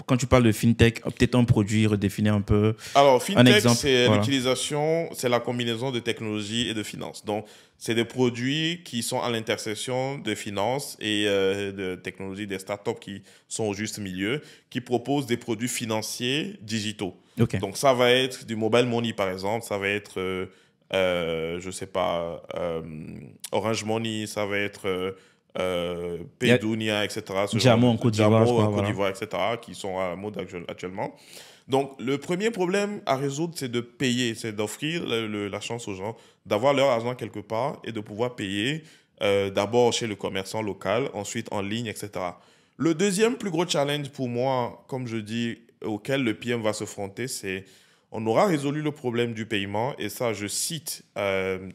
quand tu parles de fintech, peut-être un produit, redéfinir un peu Alors, un fintech, exemple? c'est Voilà. l'utilisation, c'est la combinaison de technologie et de finances. Donc, c'est des produits qui sont à l'intersection de finances et de technologie, des startups qui sont au juste milieu, qui proposent des produits financiers digitaux. Ok. Donc, ça va être du mobile money, par exemple, ça va être, je sais pas, Orange Money, ça va être Paydunia, etc. Ce Jamo genre en de- Côte d'Ivoire, je Jamo en crois, Côte voilà. d'Ivoire, etc., qui sont à la mode actuellement. Donc, le premier problème à résoudre, c'est de payer, c'est d'offrir la chance aux gens d'avoir leur argent quelque part et de pouvoir payer d'abord chez le commerçant local, ensuite en ligne, etc. Le deuxième plus gros challenge pour moi, comme je dis, auquel le PM va se fronter, c'est on aura résolu le problème du paiement, et ça, je cite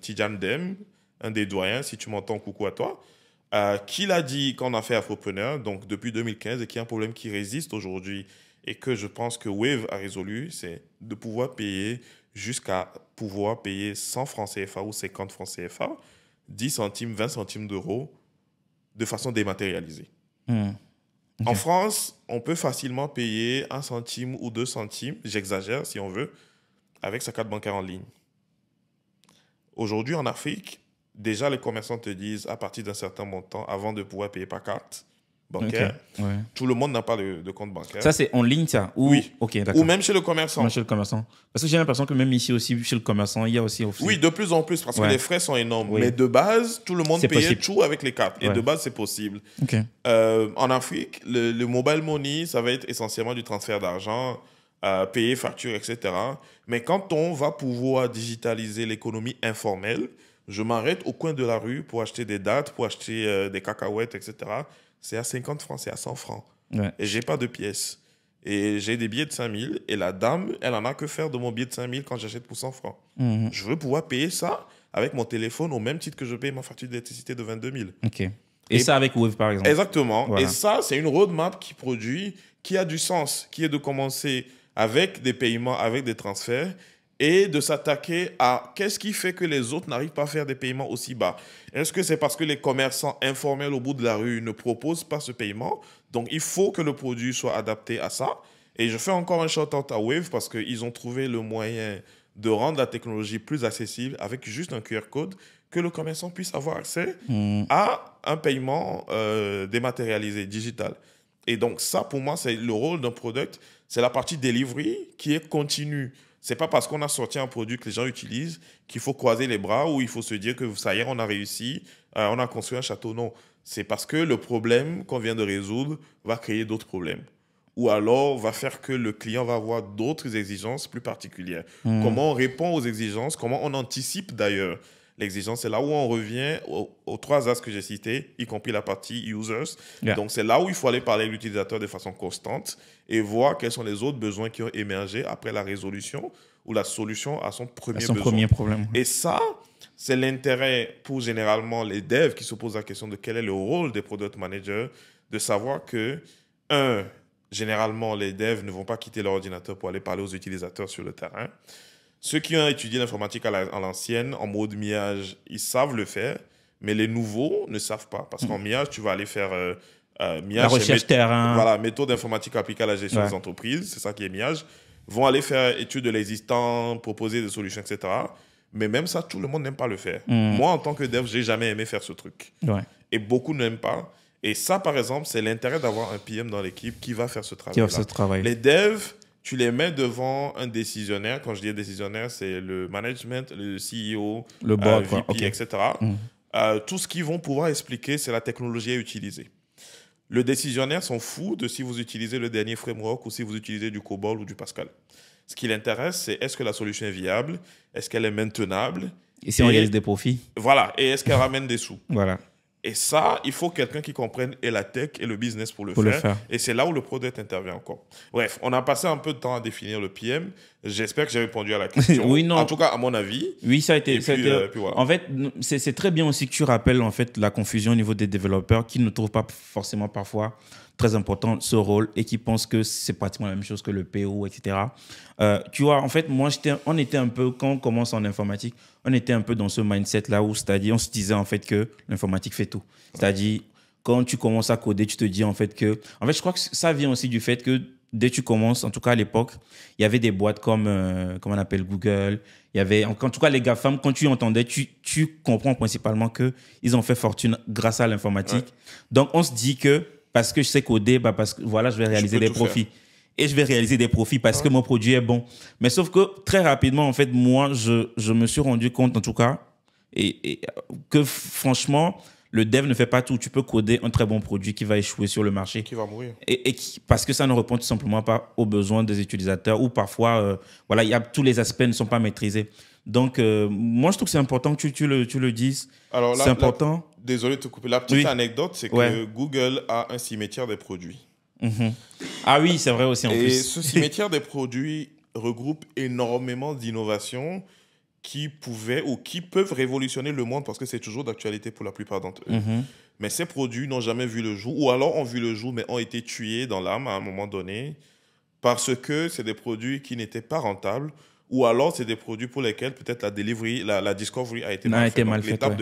Tidjane Dem, un des doyens, si tu m'entends, coucou à toi, qui l'a dit quand on a fait Afropreneur, donc depuis 2015, et qui est un problème qui résiste aujourd'hui et que je pense que Wave a résolu, c'est de pouvoir payer jusqu'à pouvoir payer 100 francs CFA ou 50 francs CFA, 10 centimes, 20 centimes d'euros de façon dématérialisée. Hmm. En Ok. France, on peut facilement payer 1 centime ou 2 centimes, j'exagère si on veut, avec sa carte bancaire en ligne. Aujourd'hui, en Afrique, déjà les commerçants te disent à partir d'un certain montant, avant de pouvoir payer par carte Ok. bancaire, Ouais. tout le monde n'a pas de compte bancaire. Ça, c'est en ligne, ça? Ou... Oui. Ok, Ou d'accord. même chez le commerçant. Même chez le commerçant. Parce que j'ai l'impression que même ici aussi, chez le commerçant, il y a aussi... Oui, de plus en plus, parce que Ouais. les frais sont énormes. Oui. Mais de base, tout le monde C'est payait possible. tout avec les cartes. Et Ouais. de base, c'est possible. Ok. En Afrique, le mobile money, ça va être essentiellement du transfert d'argent, payer facture, etc. Mais quand on va pouvoir digitaliser l'économie informelle, je m'arrête au coin de la rue pour acheter des dates, pour acheter des cacahuètes, etc. C'est à 50 francs, c'est à 100 francs. Ouais. Et j'ai pas de pièces. Et j'ai des billets de 5000 et la dame, elle en a que faire de mon billet de 5000 quand j'achète pour 100 francs. Mhm. Je veux pouvoir payer ça avec mon téléphone au même titre que je paye ma facture d'électricité de 22 000. Ok. Et Et- ça avec Wave, par exemple? Exactement. Voilà. Et ça, c'est une roadmap qui produit, qui a du sens, qui est de commencer avec des paiements, avec des transferts, et de s'attaquer à qu'est-ce qui fait que les autres n'arrivent pas à faire des paiements aussi bas. Est-ce que c'est parce que les commerçants informels au bout de la rue ne proposent pas ce paiement? Donc, il faut que le produit soit adapté à ça. Et je fais encore un shout-out à Wave parce qu'ils ont trouvé le moyen de rendre la technologie plus accessible avec juste un QR code, que le commerçant puisse avoir accès Hmm. à un paiement dématérialisé, digital. Et donc ça, pour moi, c'est le rôle d'un product. C'est la partie delivery qui est continue. C'est pas parce qu'on a sorti un produit que les gens utilisent qu'il faut croiser les bras ou il faut se dire que ça y est, on a réussi, on a construit un château. Non, c'est parce que le problème qu'on vient de résoudre va créer d'autres problèmes. Ou alors va faire que le client va avoir d'autres exigences plus particulières. Hmm. Comment on répond aux exigences, comment on anticipe d'ailleurs l'exigence. C'est là où on revient aux trois axes que j'ai cités, y compris la partie users. Yeah. Donc, c'est là où il faut aller parler avec l'utilisateur de façon constante et voir quels sont les autres besoins qui ont émergé après la résolution ou la solution à son premier Son besoin. premier problème. Et ça, c'est l'intérêt pour généralement les devs qui se posent la question de quel est le rôle des product managers, de savoir que, généralement, les devs ne vont pas quitter leur ordinateur pour aller parler aux utilisateurs sur le terrain. Ceux qui ont étudié l'informatique à l'ancienne, en mode miage, ils savent le faire, mais les nouveaux ne savent pas. Parce qu'en miage, tu vas aller faire miage. La recherche terrain. Voilà, méthode informatique appliquée à la gestion Ouais. des entreprises, c'est ça qui est miage. Vont aller faire étude de l'existant, proposer des solutions, etc. Mais même ça, tout le monde n'aime pas le faire. Moi, en tant que dev, j'ai jamais aimé faire ce truc. Ouais. Et beaucoup n'aiment pas. Et ça, par exemple, c'est l'intérêt d'avoir un PM dans l'équipe qui va faire ce travail. Qui va faire ce travail. Les devs, tu les mets devant un décisionnaire. Quand je dis décisionnaire, c'est le management, le CEO, Le board, quoi. VP, Ok. etc. Tout ce qu'ils vont pouvoir expliquer, c'est la technologie à utiliser. Le décisionnaire s'en fout de si vous utilisez le dernier framework ou si vous utilisez du COBOL ou du Pascal. Ce qui l'intéresse, c'est est-ce que la solution est viable, est-ce qu'elle est maintenable, Et si on réalise des profits? voilà, et est-ce qu'elle ramène des sous. Voilà. Et ça, il faut quelqu'un qui comprenne et la tech et le business pour le Pour le faire. faire. Et c'est là où le product intervient encore. Bref, on a passé un peu de temps à définir le PM. J'espère que j'ai répondu à la question. Oui, non. En tout cas, à mon avis. Oui, ça a été. Et puis voilà. En fait, c'est très bien aussi que tu rappelles en fait la confusion au niveau des développeurs qui ne trouvent pas forcément parfois très important ce rôle et qui pensent que c'est pratiquement la même chose que le PO, etc. Tu vois, en fait, on était un peu, quand on commence en informatique, on était un peu dans ce mindset-là où, c'est-à-dire, on se disait en fait que l'informatique fait tout. C'est-à-dire, quand tu commences à coder, tu te dis en fait que. En fait, je crois que ça vient aussi du fait que dès que tu commences, en tout cas à l'époque, il y avait des boîtes comme, comment on appelle, Google. Il y avait, en tout cas, les GAFAM, quand tu entendais, tu comprends principalement qu'ils ont fait fortune grâce à l'informatique. Ouais. Donc, on se dit que parce que je sais coder, bah parce que voilà, je vais réaliser des profits. Et je vais réaliser des profits parce que mon produit est bon. Mais sauf que très rapidement, en fait, moi, je me suis rendu compte, en tout cas, que franchement, le dev ne fait pas tout. Tu peux coder un très bon produit qui va échouer sur le marché. Qui va mourir. Parce que ça ne répond tout simplement pas aux besoins des utilisateurs ou parfois, voilà, tous les aspects ne sont pas maîtrisés. Donc, moi, je trouve que c'est important que tu le dises. Alors c'est important. Désolé de te couper. La petite anecdote, c'est que Ouais. Google a un cimetière des produits. Ah oui, c'est vrai aussi en Et plus. ce cimetière des produits regroupe énormément d'innovations qui pouvaient ou qui peuvent révolutionner le monde parce que c'est toujours d'actualité pour la plupart d'entre eux. Mais ces produits n'ont jamais vu le jour, ou alors ont vu le jour, mais ont été tués dans l'âme à un moment donné parce que c'est des produits qui n'étaient pas rentables, ou alors c'est des produits pour lesquels peut-être la delivery, la discovery a été mal faite. Donc, l'étape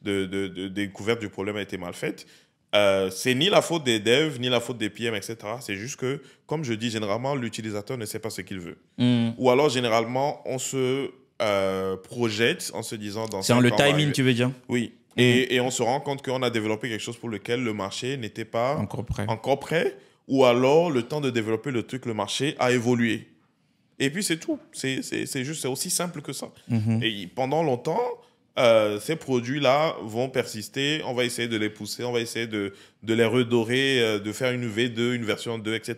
de découverte du problème a été mal faite. C'est ni la faute des devs, ni la faute des PM, etc. C'est juste que, comme je dis, généralement, l'utilisateur ne sait pas ce qu'il veut. Ou alors, généralement, on se projette en se disant... C'est en le timing, tu veux dire? Oui. Et on se rend compte qu'on a développé quelque chose pour lequel le marché n'était pas encore prêt. Ou alors, le temps de développer le truc, le marché a évolué. Et puis, c'est tout. C'est aussi simple que ça. Et pendant longtemps... ces produits-là vont persister, on va essayer de les pousser, on va essayer de les redorer, de faire une V2, une version 2, etc.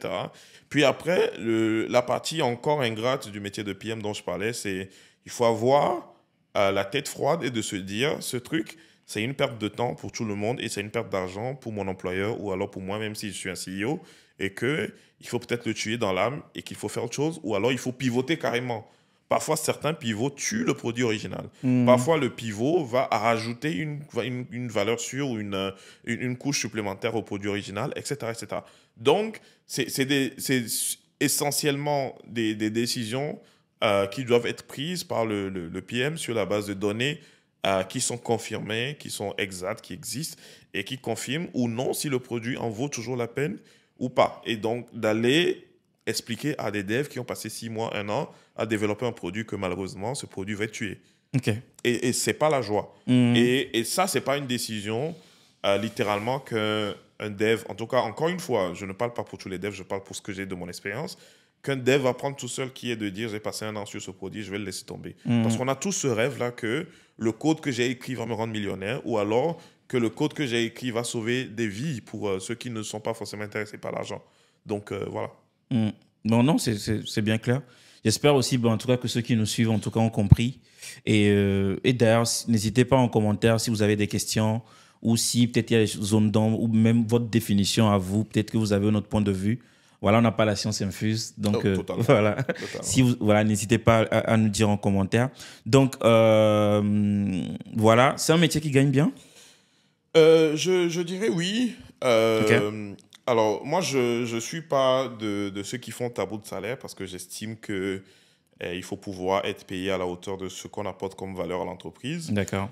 Puis après, la partie encore ingrate du métier de PM dont je parlais, c'est il faut avoir la tête froide et de se dire, ce truc, c'est une perte de temps pour tout le monde et c'est une perte d'argent pour mon employeur ou alors pour moi, même si je suis un CEO, et qu'il faut peut-être le tuer dans l'âme et qu'il faut faire autre chose, ou alors il faut pivoter carrément. Parfois, certains pivots tuent le produit original. Parfois, le pivot va rajouter une valeur sûre ou une couche supplémentaire au produit original, etc. etc. Donc, c'est essentiellement des décisions qui doivent être prises par le PM sur la base de données qui sont confirmées, qui sont exactes, qui existent et qui confirment ou non si le produit en vaut toujours la peine ou pas. Et donc, d'aller expliquer à des devs qui ont passé 6 mois, 1 an à développer un produit que malheureusement, ce produit va être tué. Et ce n'est pas la joie. Et ça, ce n'est pas une décision littéralement qu'un dev, en tout cas, encore une fois, je ne parle pas pour tous les devs, je parle pour ce que j'ai de mon expérience, qu'un dev va prendre tout seul qui est de dire j'ai passé 1 an sur ce produit, je vais le laisser tomber. Parce qu'on a tous ce rêve-là que le code que j'ai écrit va me rendre millionnaire ou alors que le code que j'ai écrit va sauver des vies pour ceux qui ne sont pas forcément intéressés par l'argent. Donc, voilà. Bon, non, c'est bien clair. J'espère aussi, en tout cas, que ceux qui nous suivent, en tout cas, ont compris. Et d'ailleurs, n'hésitez pas en commentaire si vous avez des questions ou si peut-être il y a des zones d'ombre ou même votre définition à vous. Peut-être que vous avez un autre point de vue. Voilà, on n'a pas la science infuse. Donc, voilà. Voilà, n'hésitez pas à nous dire en commentaire. Donc, voilà. C'est un métier qui gagne bien? Je dirais oui. Alors, moi, je ne suis pas de ceux qui font tabou de salaire parce que j'estime que il faut pouvoir être payé à la hauteur de ce qu'on apporte comme valeur à l'entreprise. D'accord.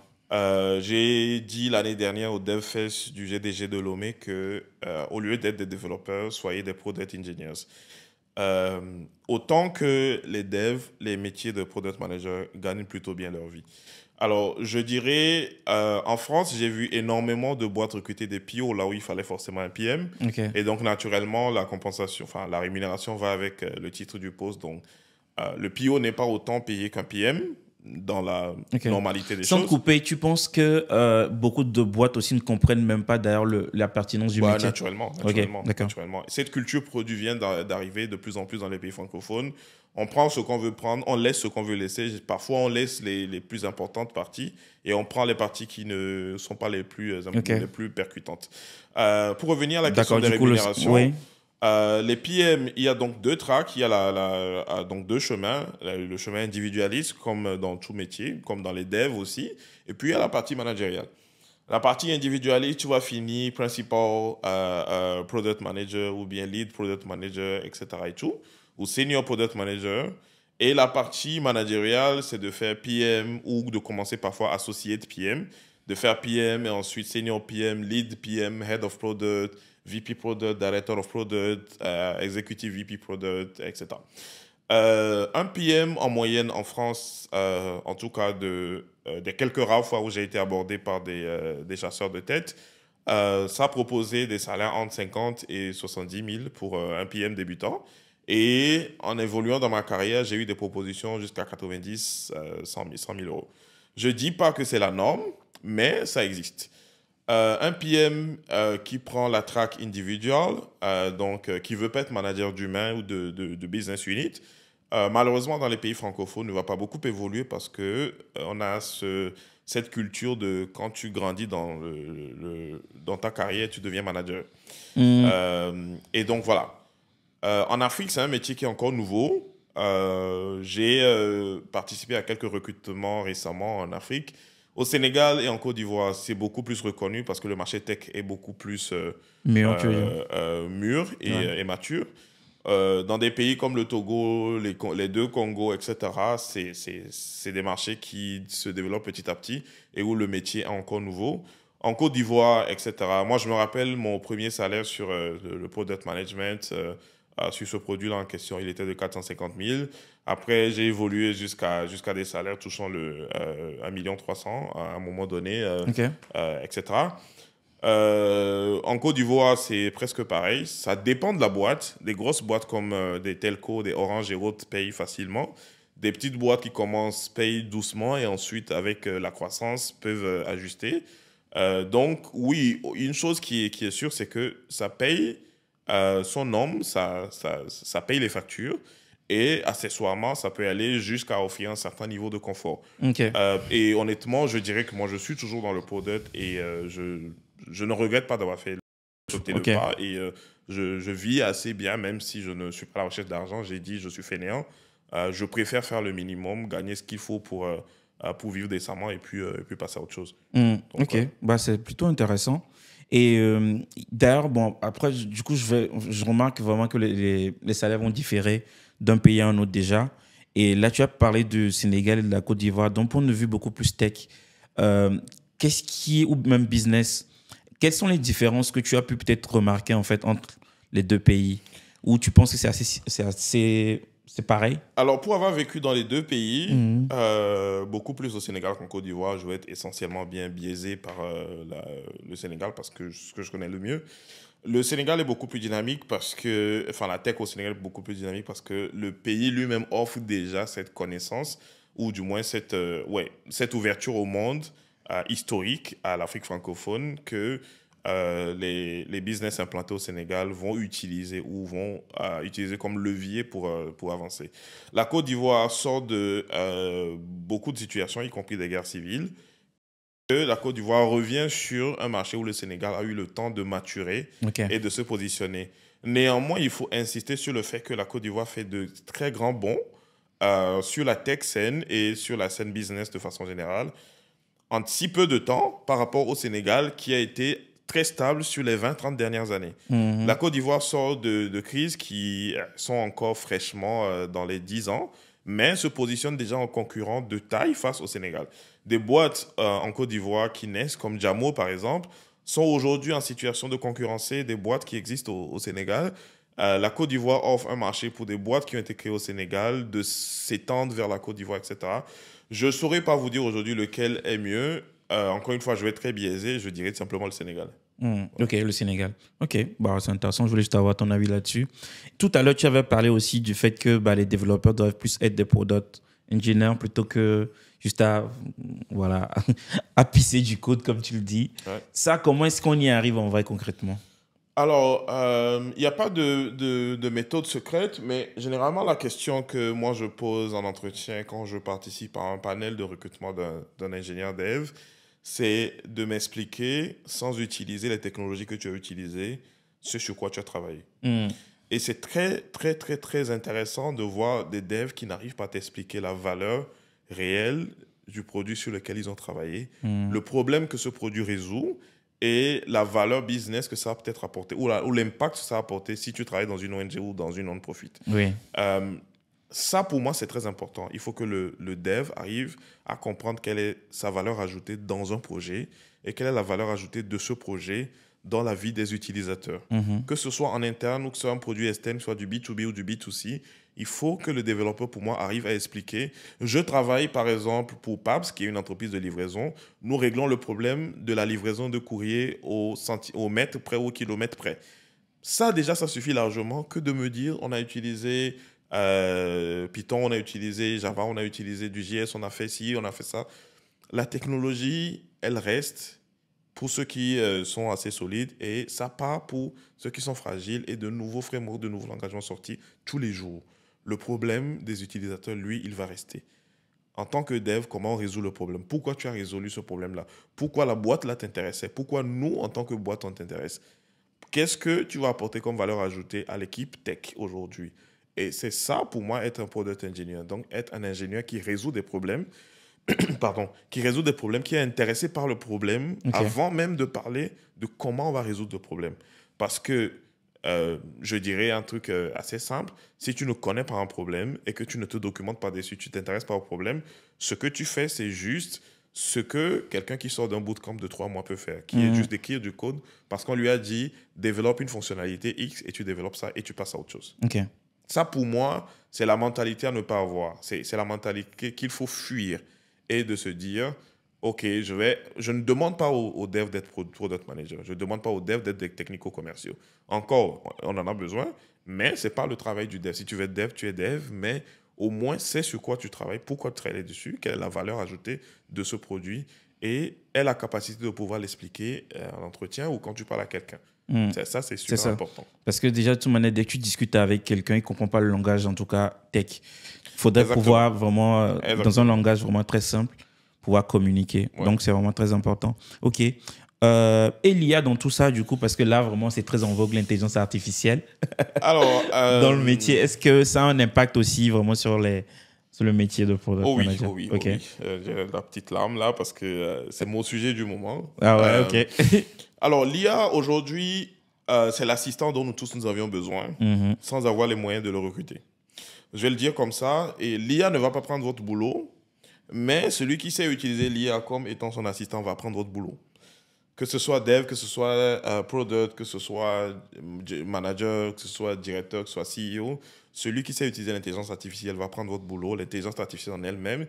J'ai dit l'année dernière au DevFest du GDG de Lomé que au lieu d'être des développeurs, soyez des product engineers. Autant que les devs, les métiers de product manager gagnent plutôt bien leur vie. Alors, je dirais, en France, j'ai vu énormément de boîtes recruter des PO là où il fallait forcément un PM. Et donc, naturellement, la compensation, enfin, la rémunération va avec le titre du poste. Donc, le PO n'est pas autant payé qu'un PM dans la normalité des choses. Sans te couper, tu penses que beaucoup de boîtes aussi ne comprennent même pas d'ailleurs la pertinence du métier? Naturellement. Cette culture produit vient d'arriver de plus en plus dans les pays francophones. On prend ce qu'on veut prendre, on laisse ce qu'on veut laisser. Parfois, on laisse les plus importantes parties et on prend les parties qui ne sont pas les plus percutantes. Pour revenir à la question des rémunérations, Les PM, il y a donc deux tracks, il y a donc deux chemins, le chemin individualiste comme dans tout métier, comme dans les devs aussi, et puis il y a la partie managériale. La partie individualiste, tu vas finir principal product manager ou bien lead product manager, etc. et tout, ou senior product manager. Et la partie managériale, c'est de faire PM ou de commencer parfois associate PM, de faire PM et ensuite senior PM, lead PM, head of product, VP product, director of product, executive VP product, etc. Un PM en moyenne en France, en tout cas des quelques rares fois où j'ai été abordé par des chasseurs de tête, ça proposait des salaires entre 50 et 70 000 pour un PM débutant. Et en évoluant dans ma carrière, j'ai eu des propositions jusqu'à 90, 100 000 euros. Je ne dis pas que c'est la norme, mais ça existe. Un PM qui prend la track individual, qui veut pas être manager d'humain ou de business unit, malheureusement dans les pays francophones ne va pas beaucoup évoluer parce que on a cette culture de quand tu grandis dans ta carrière, tu deviens manager. Hmm. Et donc voilà. En Afrique, c'est un métier qui est encore nouveau. J'ai participé à quelques recrutements récemment en Afrique. Au Sénégal et en Côte d'Ivoire, c'est beaucoup plus reconnu parce que le marché tech est beaucoup plus Mûr, tu veux dire. mûr Ouais. et mature. Dans des pays comme le Togo, les deux Congos, etc., c'est des marchés qui se développent petit à petit et où le métier est encore nouveau. En Côte d'Ivoire, etc., moi, je me rappelle mon premier salaire sur le product management, sur ce produit-là en question, il était de 450 000. Après, j'ai évolué jusqu'à des salaires touchant le 1,3 million à un moment donné, Ok. etc. En Côte d'Ivoire, c'est presque pareil. Ça dépend de la boîte. Des grosses boîtes comme des telcos, des Orange et autres payent facilement. Des petites boîtes qui commencent payent doucement et ensuite, avec la croissance, peuvent ajuster. Donc, oui, une chose qui est sûre, c'est que ça paye son nom, ça paye les factures. Et accessoirement, ça peut aller jusqu'à offrir un certain niveau de confort. Ok. Et honnêtement, je dirais que moi, je suis toujours dans le product et je ne regrette pas d'avoir fait sauter le Ok. pas. Et je vis assez bien, même si je ne suis pas à la recherche d'argent. J'ai dit, je suis fainéant. Je préfère faire le minimum, gagner ce qu'il faut pour vivre décemment et puis passer à autre chose. Hmm. Donc, Ok. Bah, c'est plutôt intéressant. Et d'ailleurs, bon, après, du coup, je remarque vraiment que les salaires vont différer d'un pays à un autre déjà. Et là, tu as parlé du Sénégal et de la Côte d'Ivoire. D'un point de vue beaucoup plus tech, euh, qu'est-ce qui, ou même business, quelles sont les différences que tu as pu peut-être remarquer en fait entre les deux pays? Ou tu penses que c'est pareil? alors, pour avoir vécu dans les deux pays, Mhm. beaucoup plus au Sénégal qu'en Côte d'Ivoire, je vais être essentiellement bien biaisé par le Sénégal parce que ce que je connais le mieux. Le Sénégal est beaucoup plus dynamique parce que, enfin, la tech au Sénégal est beaucoup plus dynamique parce que le pays lui-même offre déjà cette connaissance ou du moins cette ouverture au monde historique à l'Afrique francophone que les business implantés au Sénégal vont utiliser ou vont utiliser comme levier pour avancer. La Côte d'Ivoire sort de beaucoup de situations, y compris des guerres civiles. La Côte d'Ivoire revient sur un marché où le Sénégal a eu le temps de maturer Ok. et de se positionner. Néanmoins, il faut insister sur le fait que la Côte d'Ivoire fait de très grands bons sur la tech scène et sur la scène business de façon générale en si peu de temps par rapport au Sénégal qui a été très stable sur les 20-30 dernières années. La Mhm. Côte d'Ivoire sort de crises qui sont encore fraîchement dans les 10 ans, mais se positionne déjà en concurrent de taille face au Sénégal. Des boîtes en Côte d'Ivoire qui naissent, comme Jamo par exemple, sont aujourd'hui en situation de concurrencer des boîtes qui existent au Sénégal. La Côte d'Ivoire offre un marché pour des boîtes qui ont été créées au Sénégal, de s'étendre vers la Côte d'Ivoire, etc. Je ne saurais pas vous dire aujourd'hui lequel est mieux. Encore une fois, je vais être très biaisé, je dirais tout simplement le Sénégal. Ok, le Sénégal. Ok, bah, c'est intéressant. Je voulais juste avoir ton avis là-dessus. Tout à l'heure, tu avais parlé aussi du fait que bah, les développeurs doivent plus être des product engineers plutôt que juste voilà, à pisser du code, comme tu le dis. Ouais. Ça, comment est-ce qu'on y arrive en vrai concrètement? Alors, il n'y a pas de méthode secrète, mais généralement, la question que moi je pose en entretien quand je participe à un panel de recrutement d'un ingénieur dev, c'est de m'expliquer, sans utiliser les technologies que tu as utilisées, ce sur quoi tu as travaillé. Hmm. Et c'est très, très, très, très intéressant de voir des devs qui n'arrivent pas à t'expliquer la valeur réelle du produit sur lequel ils ont travaillé, le problème que ce produit résout et la valeur business que ça va peut-être apporter, ou l'impact que ça va apporter si tu travailles dans une ONG ou dans une non-profit. Oui. Ça, pour moi, c'est très important. Il faut que le dev arrive à comprendre quelle est sa valeur ajoutée dans un projet et quelle est la valeur ajoutée de ce projet dans la vie des utilisateurs. Que ce soit en interne ou que ce soit un produit externe, soit du B2B ou du B2C, il faut que le développeur, pour moi, arrive à expliquer. Je travaille, par exemple, pour PABS, qui est une entreprise de livraison. Nous réglons le problème de la livraison de courrier au mètre près, au kilomètre près. Ça, déjà, ça suffit largement que de me dire, on a utilisé Python, on a utilisé Java, on a utilisé du JS, on a fait ci, on a fait ça. La technologie, elle reste pour ceux qui sont assez solides et ça part pour ceux qui sont fragiles et de nouveaux frameworks, de nouveaux langages sortis tous les jours. Le problème des utilisateurs, lui, il va rester. En tant que dev, comment on résout le problème? Pourquoi tu as résolu ce problème-là? Pourquoi la boîte là t'intéressait? Pourquoi nous, en tant que boîte, on t'intéresse? Qu'est-ce que tu vas apporter comme valeur ajoutée à l'équipe tech aujourd'hui? Et c'est ça, pour moi, être un product engineer. Donc, être un ingénieur qui résout des problèmes, pardon, qui résout des problèmes, qui est intéressé par le problème avant même de parler de comment on va résoudre le problème. Parce que, je dirais un truc assez simple, si tu ne connais pas un problème et que tu ne te documentes pas dessus, tu t'intéresses pas au problème, ce que tu fais, c'est juste ce que quelqu'un qui sort d'un bootcamp de 3 mois peut faire, qui est juste d'écrire du code parce qu'on lui a dit développe une fonctionnalité X et tu développes ça et tu passes à autre chose. Ça, pour moi, c'est la mentalité à ne pas avoir. C'est la mentalité qu'il faut fuir et de se dire, OK, je ne demande pas aux devs d'être product manager. Je ne demande pas aux devs d'être des technico-commerciaux. Encore, on en a besoin, mais ce n'est pas le travail du dev. Si tu veux être dev, tu es dev, mais au moins, c'est sur quoi tu travailles, pourquoi tu travailles dessus, quelle est la valeur ajoutée de ce produit et aie la capacité de pouvoir l'expliquer en entretien ou quand tu parles à quelqu'un. Ça, c'est super important. Parce que déjà, de toute manière, dès que tu discutes avec quelqu'un, il ne comprend pas le langage, en tout cas tech. Il faudrait pouvoir vraiment, dans un langage vraiment très simple, pouvoir communiquer. Ouais. Donc, c'est vraiment très important. OK. Et l'IA dans tout ça, du coup, parce que là, vraiment, c'est très en vogue, l'intelligence artificielle. Alors, dans le métier, est-ce que ça a un impact aussi vraiment sur le métier de product manager? Oui. J'ai la petite larme là parce que c'est mon sujet du moment. Ah ouais, OK. Alors, l'IA, aujourd'hui, c'est l'assistant dont nous tous nous avions besoin sans avoir les moyens de le recruter. Je vais le dire comme ça. Et l'IA ne va pas prendre votre boulot, mais celui qui sait utiliser l'IA comme étant son assistant va prendre votre boulot. Que ce soit dev, que ce soit product, que ce soit manager, que ce soit directeur, que ce soit CEO, celui qui sait utiliser l'intelligence artificielle va prendre votre boulot. L'intelligence artificielle en elle-même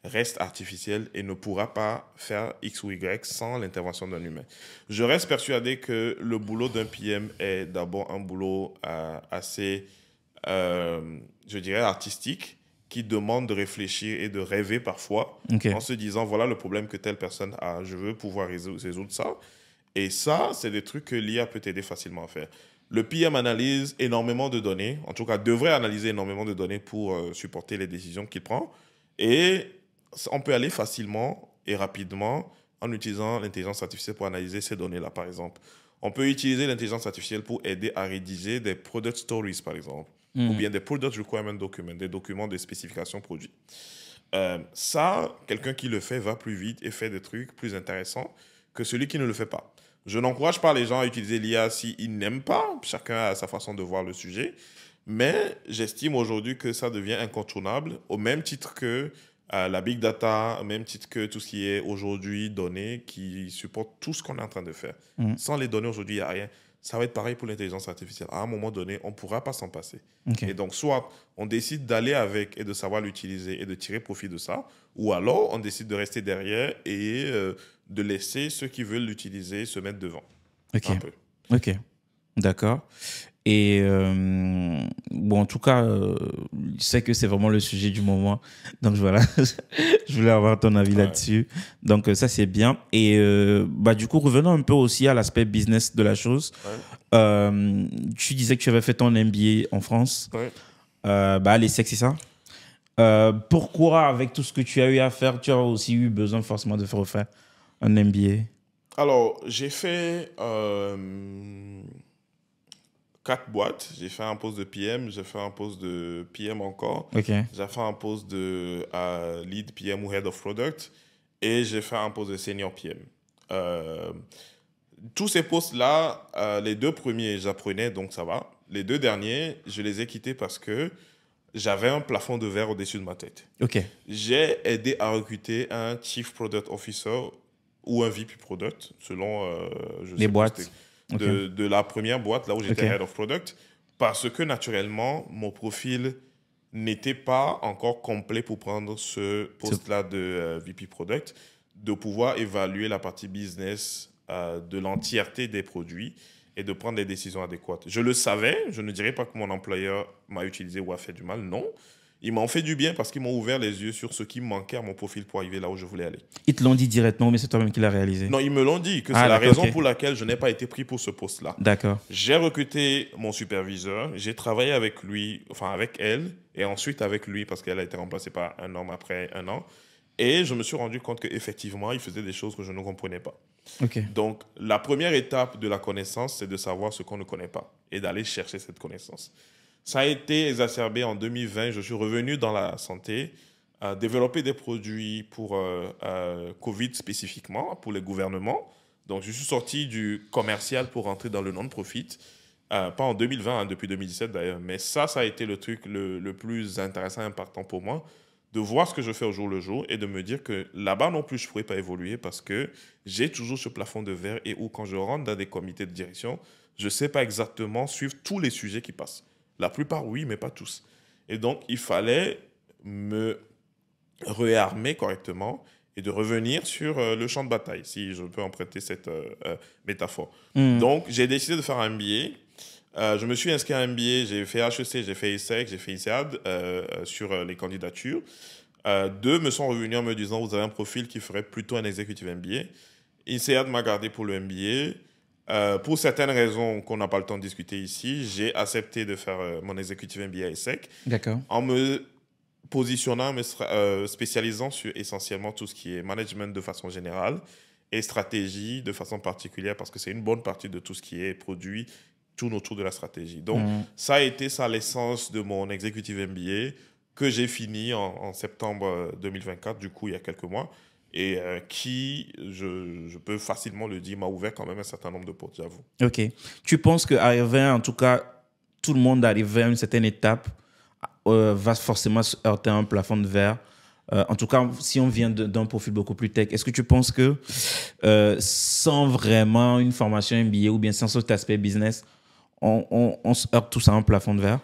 reste artificielle et ne pourra pas faire X ou Y sans l'intervention d'un humain. Je reste persuadé que le boulot d'un PM est d'abord un boulot assez, je dirais, artistique, qui demande de réfléchir et de rêver parfois en se disant, voilà le problème que telle personne a, je veux pouvoir résoudre ça. Et ça, c'est des trucs que l'IA peut t'aider facilement à faire. Le PM analyse énormément de données, en tout cas devrait analyser énormément de données pour supporter les décisions qu'il prend. Et on peut aller facilement et rapidement en utilisant l'intelligence artificielle pour analyser ces données-là, par exemple. On peut utiliser l'intelligence artificielle pour aider à rédiger des product stories, par exemple, ou bien des product requirement documents, des documents de spécification produit. Ça, quelqu'un qui le fait va plus vite et fait des trucs plus intéressants que celui qui ne le fait pas. Je n'encourage pas les gens à utiliser l'IA s'ils n'aiment pas. Chacun a sa façon de voir le sujet. Mais j'estime aujourd'hui que ça devient incontournable, au même titre que la big data, au même titre que tout ce qui est aujourd'hui données qui supportent tout ce qu'on est en train de faire. Sans les données aujourd'hui, il n'y a rien. Ça va être pareil pour l'intelligence artificielle. À un moment donné, on ne pourra pas s'en passer. Et donc, soit on décide d'aller avec et de savoir l'utiliser et de tirer profit de ça, ou alors on décide de rester derrière et de laisser ceux qui veulent l'utiliser se mettre devant. Un peu. OK, d'accord. Et bon, en tout cas, je sais que c'est vraiment le sujet du moment. Donc voilà, je voulais avoir ton avis là-dessus. Donc ça, c'est bien. Et du coup, revenons un peu aussi à l'aspect business de la chose. Tu disais que tu avais fait ton MBA en France. À l'ESSEC, c'est ça? Pourquoi, avec tout ce que tu as eu à faire, tu as aussi eu besoin forcément de refaire un MBA? Alors, j'ai fait 4 boîtes. J'ai fait un poste de PM, j'ai fait un poste de PM encore. Ok. J'ai fait un poste de lead PM ou head of product. Et j'ai fait un poste de senior PM. Euh, Tous ces postes-là, les 2 premiers, j'apprenais, donc ça va. Les 2 derniers, je les ai quittés parce que j'avais un plafond de verre au-dessus de ma tête. Ok. J'ai aidé à recruter un Chief Product Officer ou un VP Product, selon je Les sais pas, boîtes. Ok. de la première boîte, là où j'étais Ok. Head of Product, parce que naturellement, mon profil n'était pas encore complet pour prendre ce poste-là de VP Product, de pouvoir évaluer la partie business de l'entièreté des produits et de prendre des décisions adéquates. Je le savais, je ne dirais pas que mon employeur m'a utilisé ou a fait du mal, non. Ils m'ont fait du bien parce qu'ils m'ont ouvert les yeux sur ce qui me manquait à mon profil pour arriver là où je voulais aller. Ils te l'ont dit directement, mais c'est toi-même qui l'as réalisé. Non, ils me l'ont dit, que Ah, c'est la d'accord, raison ok. pour laquelle je n'ai pas été pris pour ce poste-là. D'accord. J'ai recruté mon superviseur, j'ai travaillé avec lui, enfin avec elle, et ensuite avec lui parce qu'elle a été remplacée par un homme après un an. Et je me suis rendu compte qu'effectivement, il faisait des choses que je ne comprenais pas. Ok. Donc, la première étape de la connaissance, c'est de savoir ce qu'on ne connaît pas et d'aller chercher cette connaissance. Ça a été exacerbé en 2020. Je suis revenu dans la santé, développer des produits pour Covid spécifiquement, pour les gouvernements. Donc, je suis sorti du commercial pour rentrer dans le non-profit. Pas en 2020, hein, depuis 2017 d'ailleurs. Mais ça a été le truc le plus intéressant et impactant pour moi, de voir ce que je fais au jour le jour et de me dire que là-bas non plus, je ne pourrais pas évoluer parce que j'ai toujours ce plafond de verre et où quand je rentre dans des comités de direction, je ne sais pas exactement suivre tous les sujets qui passent. La plupart, oui, mais pas tous. Et donc, il fallait me réarmer correctement et de revenir sur le champ de bataille, si je peux emprunter cette métaphore. Hmm. Donc, j'ai décidé de faire un MBA. Je me suis inscrit à un MBA, j'ai fait HEC, j'ai fait ESSEC, j'ai fait INSEAD sur les candidatures. 2 me sont revenus en me disant, vous avez un profil qui ferait plutôt un executive MBA. INSEAD m'a gardé pour le MBA. Pour certaines raisons qu'on n'a pas le temps de discuter ici, j'ai accepté de faire mon executive MBA à ESSEC D'accord. en me positionnant, me spécialisant sur essentiellement tout ce qui est management de façon générale et stratégie de façon particulière parce que c'est une bonne partie de tout ce qui est produit tourne autour de la stratégie. Donc, ça a été ça l'essence de mon executive MBA que j'ai fini en septembre 2024, du coup, il y a quelques mois, et qui, je peux facilement le dire, m'a ouvert quand même un certain nombre de portes, j'avoue. Ok. Tu penses qu'arriver, en tout cas, tout le monde arrivé à une certaine étape va forcément se heurter à un plafond de verre. En tout cas, si on vient d'un profil beaucoup plus tech, est-ce que tu penses que sans vraiment une formation MBA ou bien sans cet aspect business, on se heurte tous à un plafond de verre?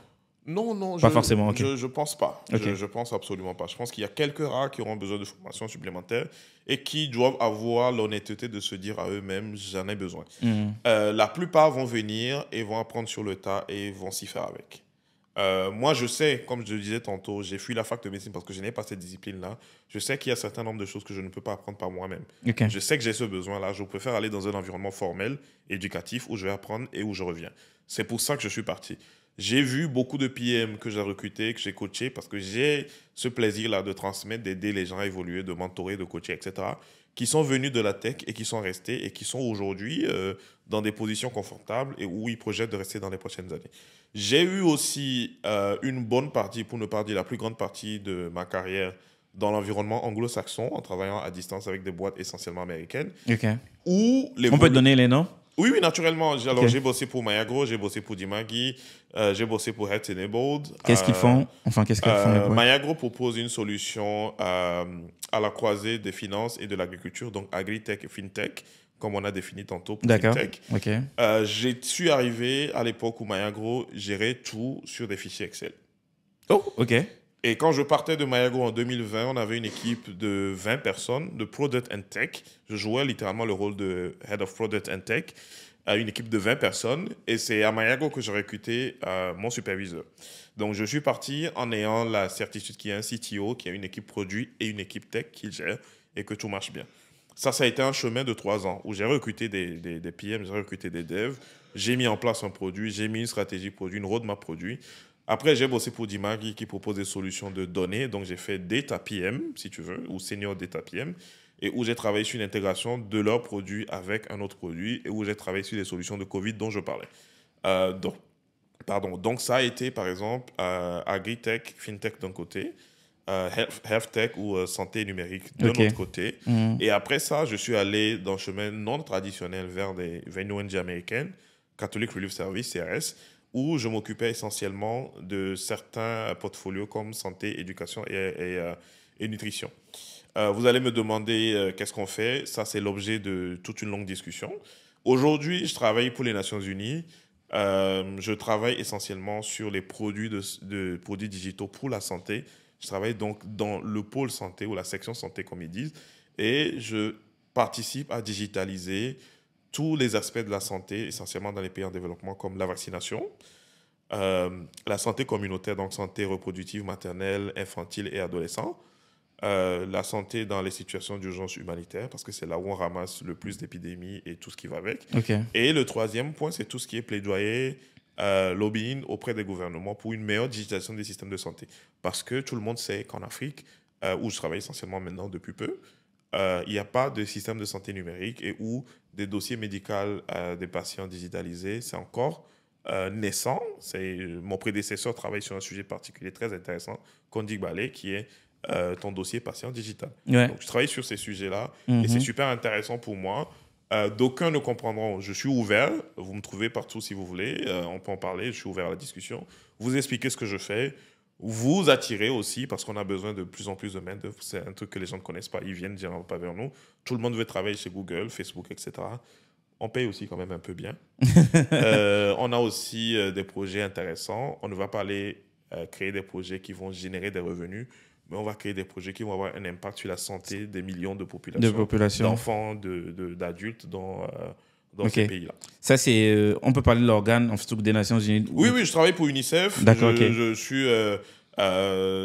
Non, non, Pas forcément, ok. je pense pas. Ok. Je pense absolument pas. Je pense qu'il y a quelques rares qui auront besoin de formation supplémentaire et qui doivent avoir l'honnêteté de se dire à eux-mêmes, j'en ai besoin. La plupart vont venir et vont apprendre sur le tas et vont s'y faire avec. Moi, je sais, comme je le disais tantôt, j'ai fui la fac de médecine parce que je n'ai pas cette discipline-là. Je sais qu'il y a un certain nombre de choses que je ne peux pas apprendre par moi-même. Ok. Je sais que j'ai ce besoin-là. Je préfère aller dans un environnement formel, éducatif, où je vais apprendre et où je reviens. C'est pour ça que je suis parti. J'ai vu beaucoup de PM que j'ai recrutés, que j'ai coachés, parce que j'ai ce plaisir-là de transmettre, d'aider les gens à évoluer, de mentorer, de coacher, etc., qui sont venus de la tech et qui sont restés et qui sont aujourd'hui dans des positions confortables et où ils projettent de rester dans les prochaines années. J'ai eu aussi une bonne partie, pour ne pas dire la plus grande partie de ma carrière dans l'environnement anglo-saxon, en travaillant à distance avec des boîtes essentiellement américaines, Ok. où les On peut donner les noms? oui, oui, naturellement. Alors, Ok. j'ai bossé pour Mayagro, j'ai bossé pour Dimagi, j'ai bossé pour Heads Enabled. Qu'est-ce qu'ils font? Enfin, qu'est-ce qu'elles font les boîtes? Mayagro propose une solution à la croisée des finances et de l'agriculture, donc agri-tech et fintech, comme on a défini tantôt pour D'accord. fintech. Ok. Je suis arrivé à l'époque où Mayagro gérait tout sur des fichiers Excel. Oh, ok. Et quand je partais de Mayagro en 2020, on avait une équipe de 20 personnes de Product and Tech. Je jouais littéralement le rôle de Head of Product and Tech à une équipe de 20 personnes. Et c'est à Mayagro que j'ai recruté mon superviseur. Donc, je suis parti en ayant la certitude qu'il y a un CTO, qui a une équipe produit et une équipe tech qu'il gère et que tout marche bien. Ça a été un chemin de 3 ans où j'ai recruté des PM, j'ai recruté des devs, j'ai mis en place un produit, j'ai mis une stratégie produit, une roadmap produit. Après, j'ai bossé pour Dimagi qui propose des solutions de données. Donc, j'ai fait Data PM, si tu veux, ou Senior Data PM, et où j'ai travaillé sur l'intégration de leurs produits avec un autre produit, et où j'ai travaillé sur les solutions de Covid dont je parlais. Donc, Pardon. Donc, ça a été, par exemple, agri-tech, fintech d'un côté, health tech ou santé numérique de Ok. l'autre côté. Et après ça, je suis allé dans le chemin non traditionnel vers une ONG américaine, Catholic Relief Service, CRS, où je m'occupais essentiellement de certains portfolios comme santé, éducation et nutrition. Vous allez me demander qu'est-ce qu'on fait. Ça, c'est l'objet de toute une longue discussion. Aujourd'hui, je travaille pour les Nations Unies. Je travaille essentiellement sur les produits de produits digitaux pour la santé. Je travaille donc dans le pôle santé ou la section santé, comme ils disent, et je participe à digitaliser tous les aspects de la santé, essentiellement dans les pays en développement, comme la vaccination, la santé communautaire, donc santé reproductive, maternelle, infantile et adolescent, la santé dans les situations d'urgence humanitaire, parce que c'est là où on ramasse le plus d'épidémies et tout ce qui va avec. Ok. Et le troisième point, c'est tout ce qui est plaidoyer, lobbying auprès des gouvernements pour une meilleure digitalisation des systèmes de santé. Parce que tout le monde sait qu'en Afrique, où je travaille essentiellement maintenant depuis peu, il n'y a pas de système de santé numérique et où des dossiers médicaux des patients digitalisés, c'est encore naissant. Mon prédécesseur travaille sur un sujet particulier très intéressant, Kondi Balé, qui est ton dossier patient digital. Ouais. Donc, je travaille sur ces sujets-là et c'est super intéressant pour moi. D'aucuns ne comprendront. Je suis ouvert. Vous me trouvez partout si vous voulez. On peut en parler. Je suis ouvert à la discussion. Vous expliquez ce que je fais. Vous attirez aussi parce qu'on a besoin de plus en plus de main-d'œuvre. C'est un truc que les gens ne connaissent pas. Ils viennent dire pas vers nous. Tout le monde veut travailler chez Google, Facebook, etc. On paye aussi quand même un peu bien. On a aussi des projets intéressants. On ne va pas aller créer des projets qui vont générer des revenus, mais on va créer des projets qui vont avoir un impact sur la santé des millions de populations, d'enfants, d'adultes dans ces Ok. pays-là. Ça, c'est. On peut parler de l'organe, en fait, des Nations Unies. Oui, oui, je travaille pour UNICEF. D'accord, ok. Je suis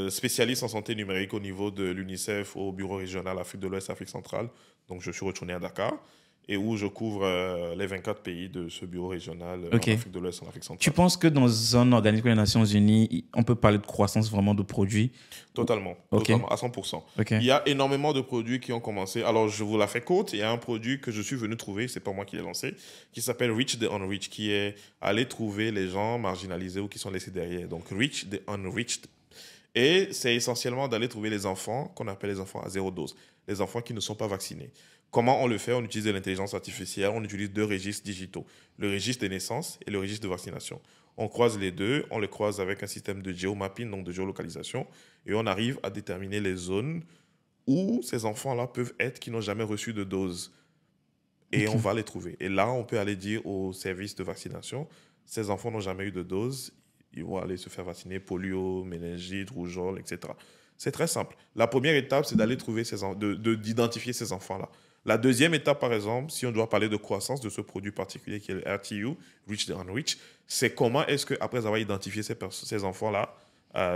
spécialiste en santé numérique au niveau de l'UNICEF au bureau régional Afrique de l'Ouest, Afrique centrale. Donc, je suis retourné à Dakar et où je couvre les 24 pays de ce bureau régional Ok. en Afrique de l'Ouest, en Afrique centrale. Tu penses que dans un organisme comme les Nations Unies, on peut parler de croissance vraiment de produits? Totalement, Ok. totalement, à 100%. Ok. Il y a énormément de produits qui ont commencé. Alors, je vous la fais courte. Il y a un produit que je suis venu trouver, c'est pas moi qui l'ai lancé, qui s'appelle Reach the Unreached, qui est aller trouver les gens marginalisés ou qui sont laissés derrière. Donc, Reach the Unreached. Et c'est essentiellement d'aller trouver les enfants qu'on appelle les enfants à zéro dose, les enfants qui ne sont pas vaccinés. Comment on le fait? On utilise de l'intelligence artificielle, on utilise deux registres digitaux, le registre des naissances et le registre de vaccination. On croise les deux, on les croise avec un système de géomapping, donc de géolocalisation, et on arrive à déterminer les zones où ces enfants-là peuvent être qui n'ont jamais reçu de dose. Et on va les trouver. Et là, on peut aller dire au service de vaccination, ces enfants n'ont jamais eu de dose, ils vont aller se faire vacciner polio, méningite, rougeole, etc. C'est très simple. La première étape, c'est d'aller trouver d'identifier ces enfants-là. La deuxième étape, par exemple, si on doit parler de croissance de ce produit particulier qui est le RTU, Reach the Unreached, c'est comment est-ce qu'après avoir identifié ces enfants-là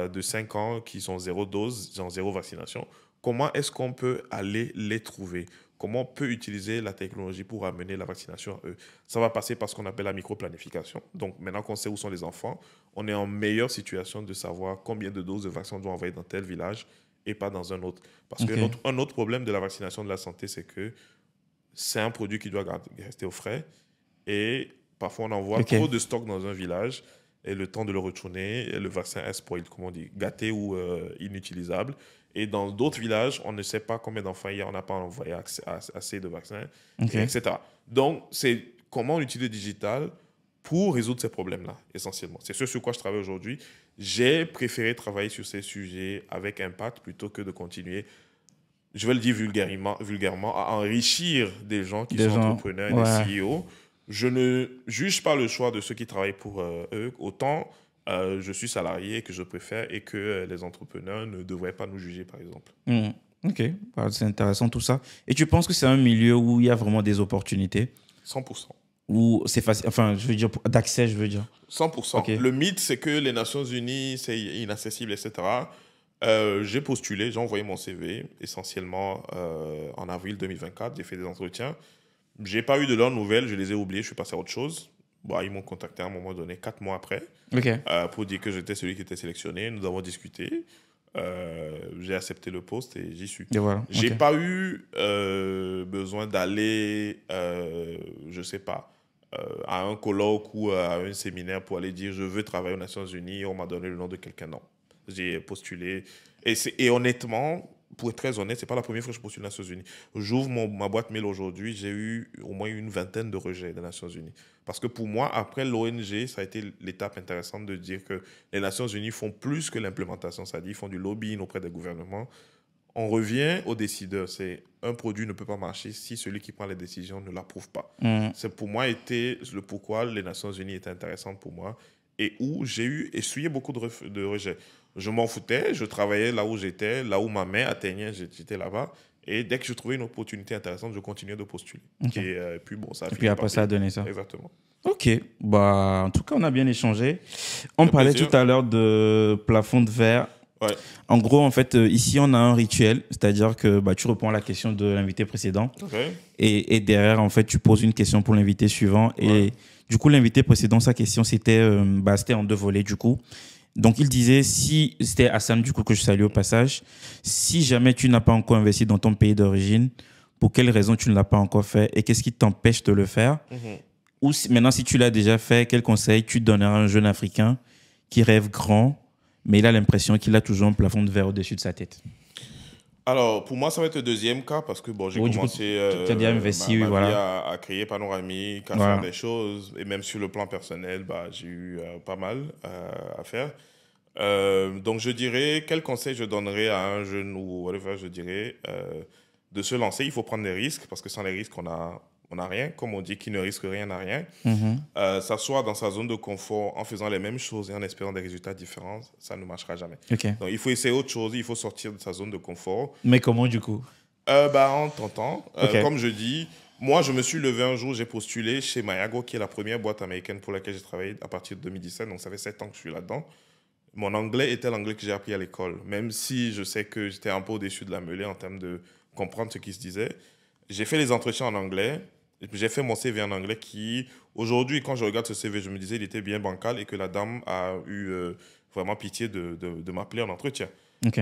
de 5 ans qui sont zéro dose, zéro vaccination, comment est-ce qu'on peut aller les trouver? Comment on peut utiliser la technologie pour amener la vaccination à eux? Ça va passer par ce qu'on appelle la microplanification. Donc, maintenant qu'on sait où sont les enfants, on est en meilleure situation de savoir combien de doses de vaccin on doit envoyer dans tel village et pas dans un autre. Parce Ok. qu'un autre problème de la vaccination de la santé, c'est que c'est un produit qui doit rester au frais et parfois on envoie Ok. trop de stock dans un village et le temps de le retourner, le vaccin est spoiled, comme on dit, gâté ou inutilisable. Et dans d'autres villages, on ne sait pas combien d'enfants il y a, on n'a pas envoyé assez de vaccins, Ok. etc. Donc, c'est comment on utilise le digital pour résoudre ces problèmes-là, essentiellement. C'est ce sur quoi je travaille aujourd'hui. J'ai préféré travailler sur ces sujets avec impact plutôt que de continuer, je vais le dire vulgairement, à enrichir des gens qui Des sont gens, entrepreneurs et ouais. des CEO. Je ne juge pas le choix de ceux qui travaillent pour eux. Autant je suis salarié et que je préfère et que les entrepreneurs ne devraient pas nous juger, par exemple. Ok, bah, c'est intéressant tout ça. Et tu penses que c'est un milieu où il y a vraiment des opportunités? 100%. Où c'est facile, enfin, je veux dire, d'accès, je veux dire. 100%. Ok. Le mythe, c'est que les Nations Unies, c'est inaccessible, etc. J'ai postulé, j'ai envoyé mon CV, essentiellement en avril 2024. J'ai fait des entretiens. J'ai pas eu de leurs nouvelles, je les ai oubliés, je suis passé à autre chose. Bon, ils m'ont contacté à un moment donné, 4 mois après, Ok. pour dire que j'étais celui qui était sélectionné. Nous avons discuté. J'ai accepté le poste et j'y suis. Et voilà. J'ai Ok. pas eu besoin d'aller, je sais pas, à un colloque ou à un séminaire pour aller dire je veux travailler aux Nations Unies, on m'a donné le nom de quelqu'un. Non. J'ai postulé. Et honnêtement, pour être très honnête, c'est pas la première fois que je postule aux Nations Unies. J'ouvre ma boîte mail aujourd'hui, j'ai eu au moins une vingtaine de rejets des Nations Unies. Parce que pour moi, après l'ONG, ça a été l'étape intéressante de dire que les Nations Unies font plus que l'implémentation, c'est-à-dire ils font du lobbying auprès des gouvernements. On revient aux décideurs. C'est un produit ne peut pas marcher si celui qui prend les décisions ne l'approuve pas. C'est pour moi été le pourquoi les Nations Unies étaient intéressantes pour moi et où j'ai essuyé beaucoup de rejets. Je m'en foutais, je travaillais là où j'étais, là où ma main atteignait, j'étais là-bas. Et dès que je trouvais une opportunité intéressante, je continuais de postuler. Okay. Et puis bon, ça a Et fini puis après, par ça a payer. donné ça. Exactement. Ok, bah, en tout cas, on a bien échangé. On Le parlait plaisir. tout à l'heure de plafond de verre. Ouais. En gros, en fait, ici, on a un rituel, c'est-à-dire que bah, tu réponds à la question de l'invité précédent OK. et derrière, en fait, tu poses une question pour l'invité suivant. Et Ouais. du coup, l'invité précédent, sa question, c'était c'était en 2 volets, du coup. Donc, il disait, si c'était Hassan, du coup, que je salue au passage, si jamais tu n'as pas encore investi dans ton pays d'origine, pour quelles raisons tu ne l'as pas encore fait et qu'est-ce qui t'empêche de le faire? Mhm. Ou maintenant, si tu l'as déjà fait, quel conseil tu donnerais à un jeune Africain qui rêve grand, mais il a l'impression qu'il a toujours un plafond de verre au-dessus de sa tête? Alors, pour moi, ça va être le deuxième cas parce que bon, j'ai Bon, du coup, commencé tu as déjà investi, ma vie voilà. à créer Panoramique, à faire Voilà. des choses. Et même sur le plan personnel, bah, j'ai eu pas mal à faire. Donc, je dirais, quel conseil je donnerais à un jeune ou whatever, je dirais, de se lancer. Il faut prendre des risques parce que sans les risques, on a rien. Comme on dit, qui ne risque rien n'a rien. Mhm. S'asseoir dans sa zone de confort en faisant les mêmes choses et en espérant des résultats différents, ça ne marchera jamais. Ok. Donc, il faut essayer autre chose, il faut sortir de sa zone de confort. Mais comment, du coup? Bah, en tentant. Ok. Comme je dis, moi, je me suis levé un jour, j'ai postulé chez Mayago, qui est la première boîte américaine pour laquelle j'ai travaillé à partir de 2017. Donc, ça fait 7 ans que je suis là-dedans. Mon anglais était l'anglais que j'ai appris à l'école. Même si je sais que j'étais un peu au-dessus de la mêlée en termes de comprendre ce qui se disait. J'ai fait les entretiens en anglais. Et puis j'ai fait mon CV en anglais qui, aujourd'hui, quand je regarde ce CV, je me disais il était bien bancal et que la dame a eu vraiment pitié de m'appeler en entretien. Ok.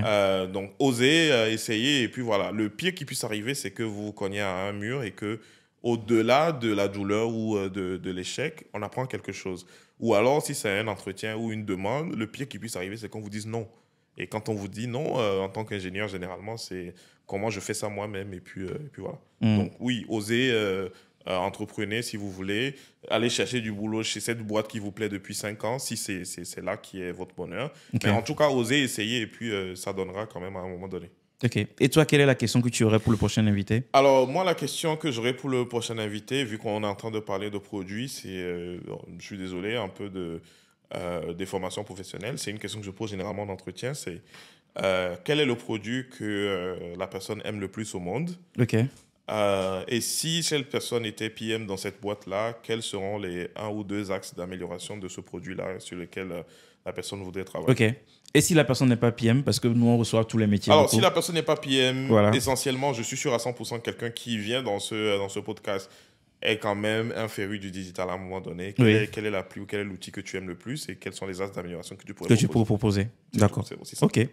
Donc, oser, essayer. Et puis voilà, le pire qui puisse arriver, c'est que vous vous cognez à un mur et que au-delà de la douleur ou de l'échec, on apprend quelque chose. Ou alors, si c'est un entretien ou une demande, le pire qui puisse arriver, c'est qu'on vous dise non. Et quand on vous dit non, en tant qu'ingénieur, généralement, c'est comment je fais ça moi-même. Et puis voilà. Mm. Donc oui, osez, entreprenez si vous voulez. Allez chercher du boulot chez cette boîte qui vous plaît depuis 5 ans, si c'est là qui est votre bonheur. Ok. Mais en tout cas, osez essayer et puis ça donnera quand même à un moment donné. Ok. Et toi, quelle est la question que tu aurais pour le prochain invité? Alors, moi, la question que j'aurais pour le prochain invité, vu qu'on est en train de parler de produits, c'est, je suis désolé, un peu des formations professionnelles. C'est une question que je pose généralement en entretien, c'est quel est le produit que la personne aime le plus au monde? Ok. Et si cette personne était PM dans cette boîte-là, quels seront les 1 ou 2 axes d'amélioration de ce produit-là sur lesquels la personne voudrait travailler? Ok. Et si la personne n'est pas PM, parce que nous, on reçoit tous les métiers Alors, beaucoup. si la personne n'est pas PM, Voilà. essentiellement, je suis sûr à 100% que quelqu'un qui vient dans ce podcast est quand même un féru du digital à un moment donné. Oui. Quelle est l'appli ou quel est l'outil que tu aimes le plus et quels sont les axes d'amélioration que tu pourrais Que tu proposer? pourrais proposer. C'est D'accord. tout, c'est aussi ça. Ok.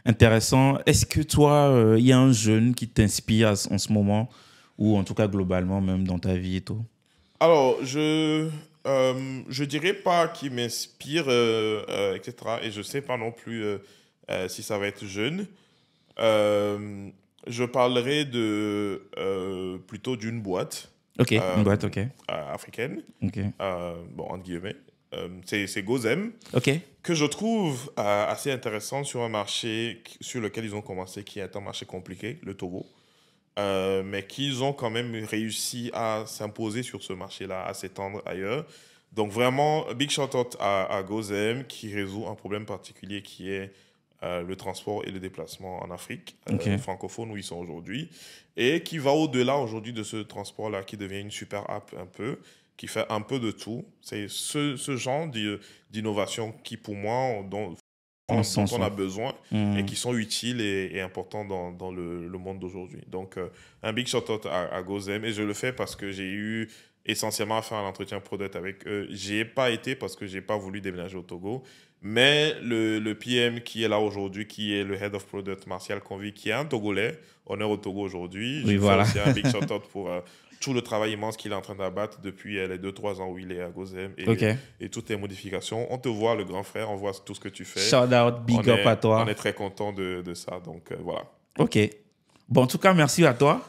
Intéressant. Est-ce que toi, il y a un jeune qui t'inspire en ce moment, ou en tout cas globalement, même dans ta vie et tout? Alors, je dirais pas qui m'inspire, etc. Et je sais pas non plus si ça va être jeune. Je parlerai plutôt d'une boîte Ok. Une boîte, ok. africaine, Ok. bon, entre guillemets. C'est Gozem, Ok. que je trouve assez intéressant sur un marché sur lequel ils ont commencé, qui est un marché compliqué, le Togo. Mais qu'ils ont quand même réussi à s'imposer sur ce marché-là, à s'étendre ailleurs. Donc vraiment, big shout-out à Gozem qui résout un problème particulier qui est le transport et le déplacement en Afrique Ok. francophone où ils sont aujourd'hui et qui va au-delà aujourd'hui de ce transport-là qui devient une super app un peu, qui fait un peu de tout. C'est ce genre d'innovation qui pour moi, dont on a besoin et qui sont utiles et importants dans le monde d'aujourd'hui. Donc, un big shout-out à Gozem. Et je le fais parce que j'ai eu essentiellement à faire un entretien product avec eux. J'y ai pas été parce que j'ai pas voulu déménager au Togo. Mais le PM qui est là aujourd'hui, qui est le Head of Product, Martial Convi, qui est un Togolais, honneur au Togo aujourd'hui. Oui, Je voilà. fais aussi un big shout-out tout le travail immense qu'il est en train d'abattre depuis les 2-3 ans où il est à Gozem et toutes les modifications. On te voit, le grand frère, on voit tout ce que tu fais. Shout out, big up à toi. On est très content de ça, donc voilà. Ok. Bon, en tout cas, merci à toi.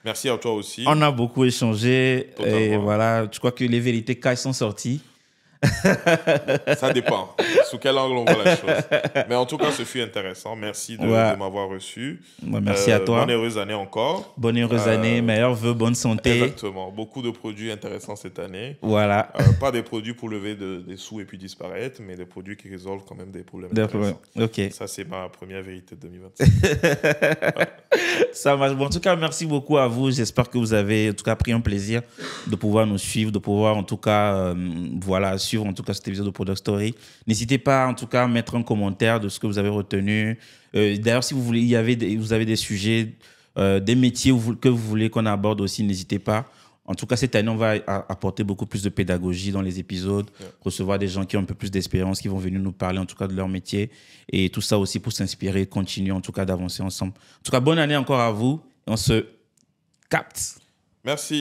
Merci à toi aussi. On a beaucoup échangé. Totalement. Et voilà, tu crois que les vérités cailles sont sorties? Ça dépend. Sous quel angle on voit la chose. Mais en tout cas, ce fut intéressant. Merci de m'avoir reçu. Ouais, merci à toi. Bonne heureuse année encore. Bonne heureuse année. Meilleurs vœux, bonne santé. Exactement. Beaucoup de produits intéressants cette année. Voilà. Pas des produits pour lever des sous et puis disparaître, mais des produits qui résolvent quand même des problèmes intéressants. Ok. Ça, c'est ma première vérité de 2025. Ça marche. Bon, en tout cas, merci beaucoup à vous. J'espère que vous avez en tout cas pris un plaisir de pouvoir nous suivre, de pouvoir en tout cas voilà, suivre en tout cas cet épisode de Product Story. N'hésitez pas en tout cas à mettre un commentaire de ce que vous avez retenu. D'ailleurs, si vous voulez, vous avez des sujets, des métiers que vous voulez qu'on aborde aussi, n'hésitez pas. En tout cas, cette année, on va apporter beaucoup plus de pédagogie dans les épisodes, recevoir des gens qui ont un peu plus d'expérience, qui vont venir nous parler en tout cas de leur métier. Et tout ça aussi pour s'inspirer, continuer en tout cas d'avancer ensemble. En tout cas, bonne année encore à vous. On se capte. Merci.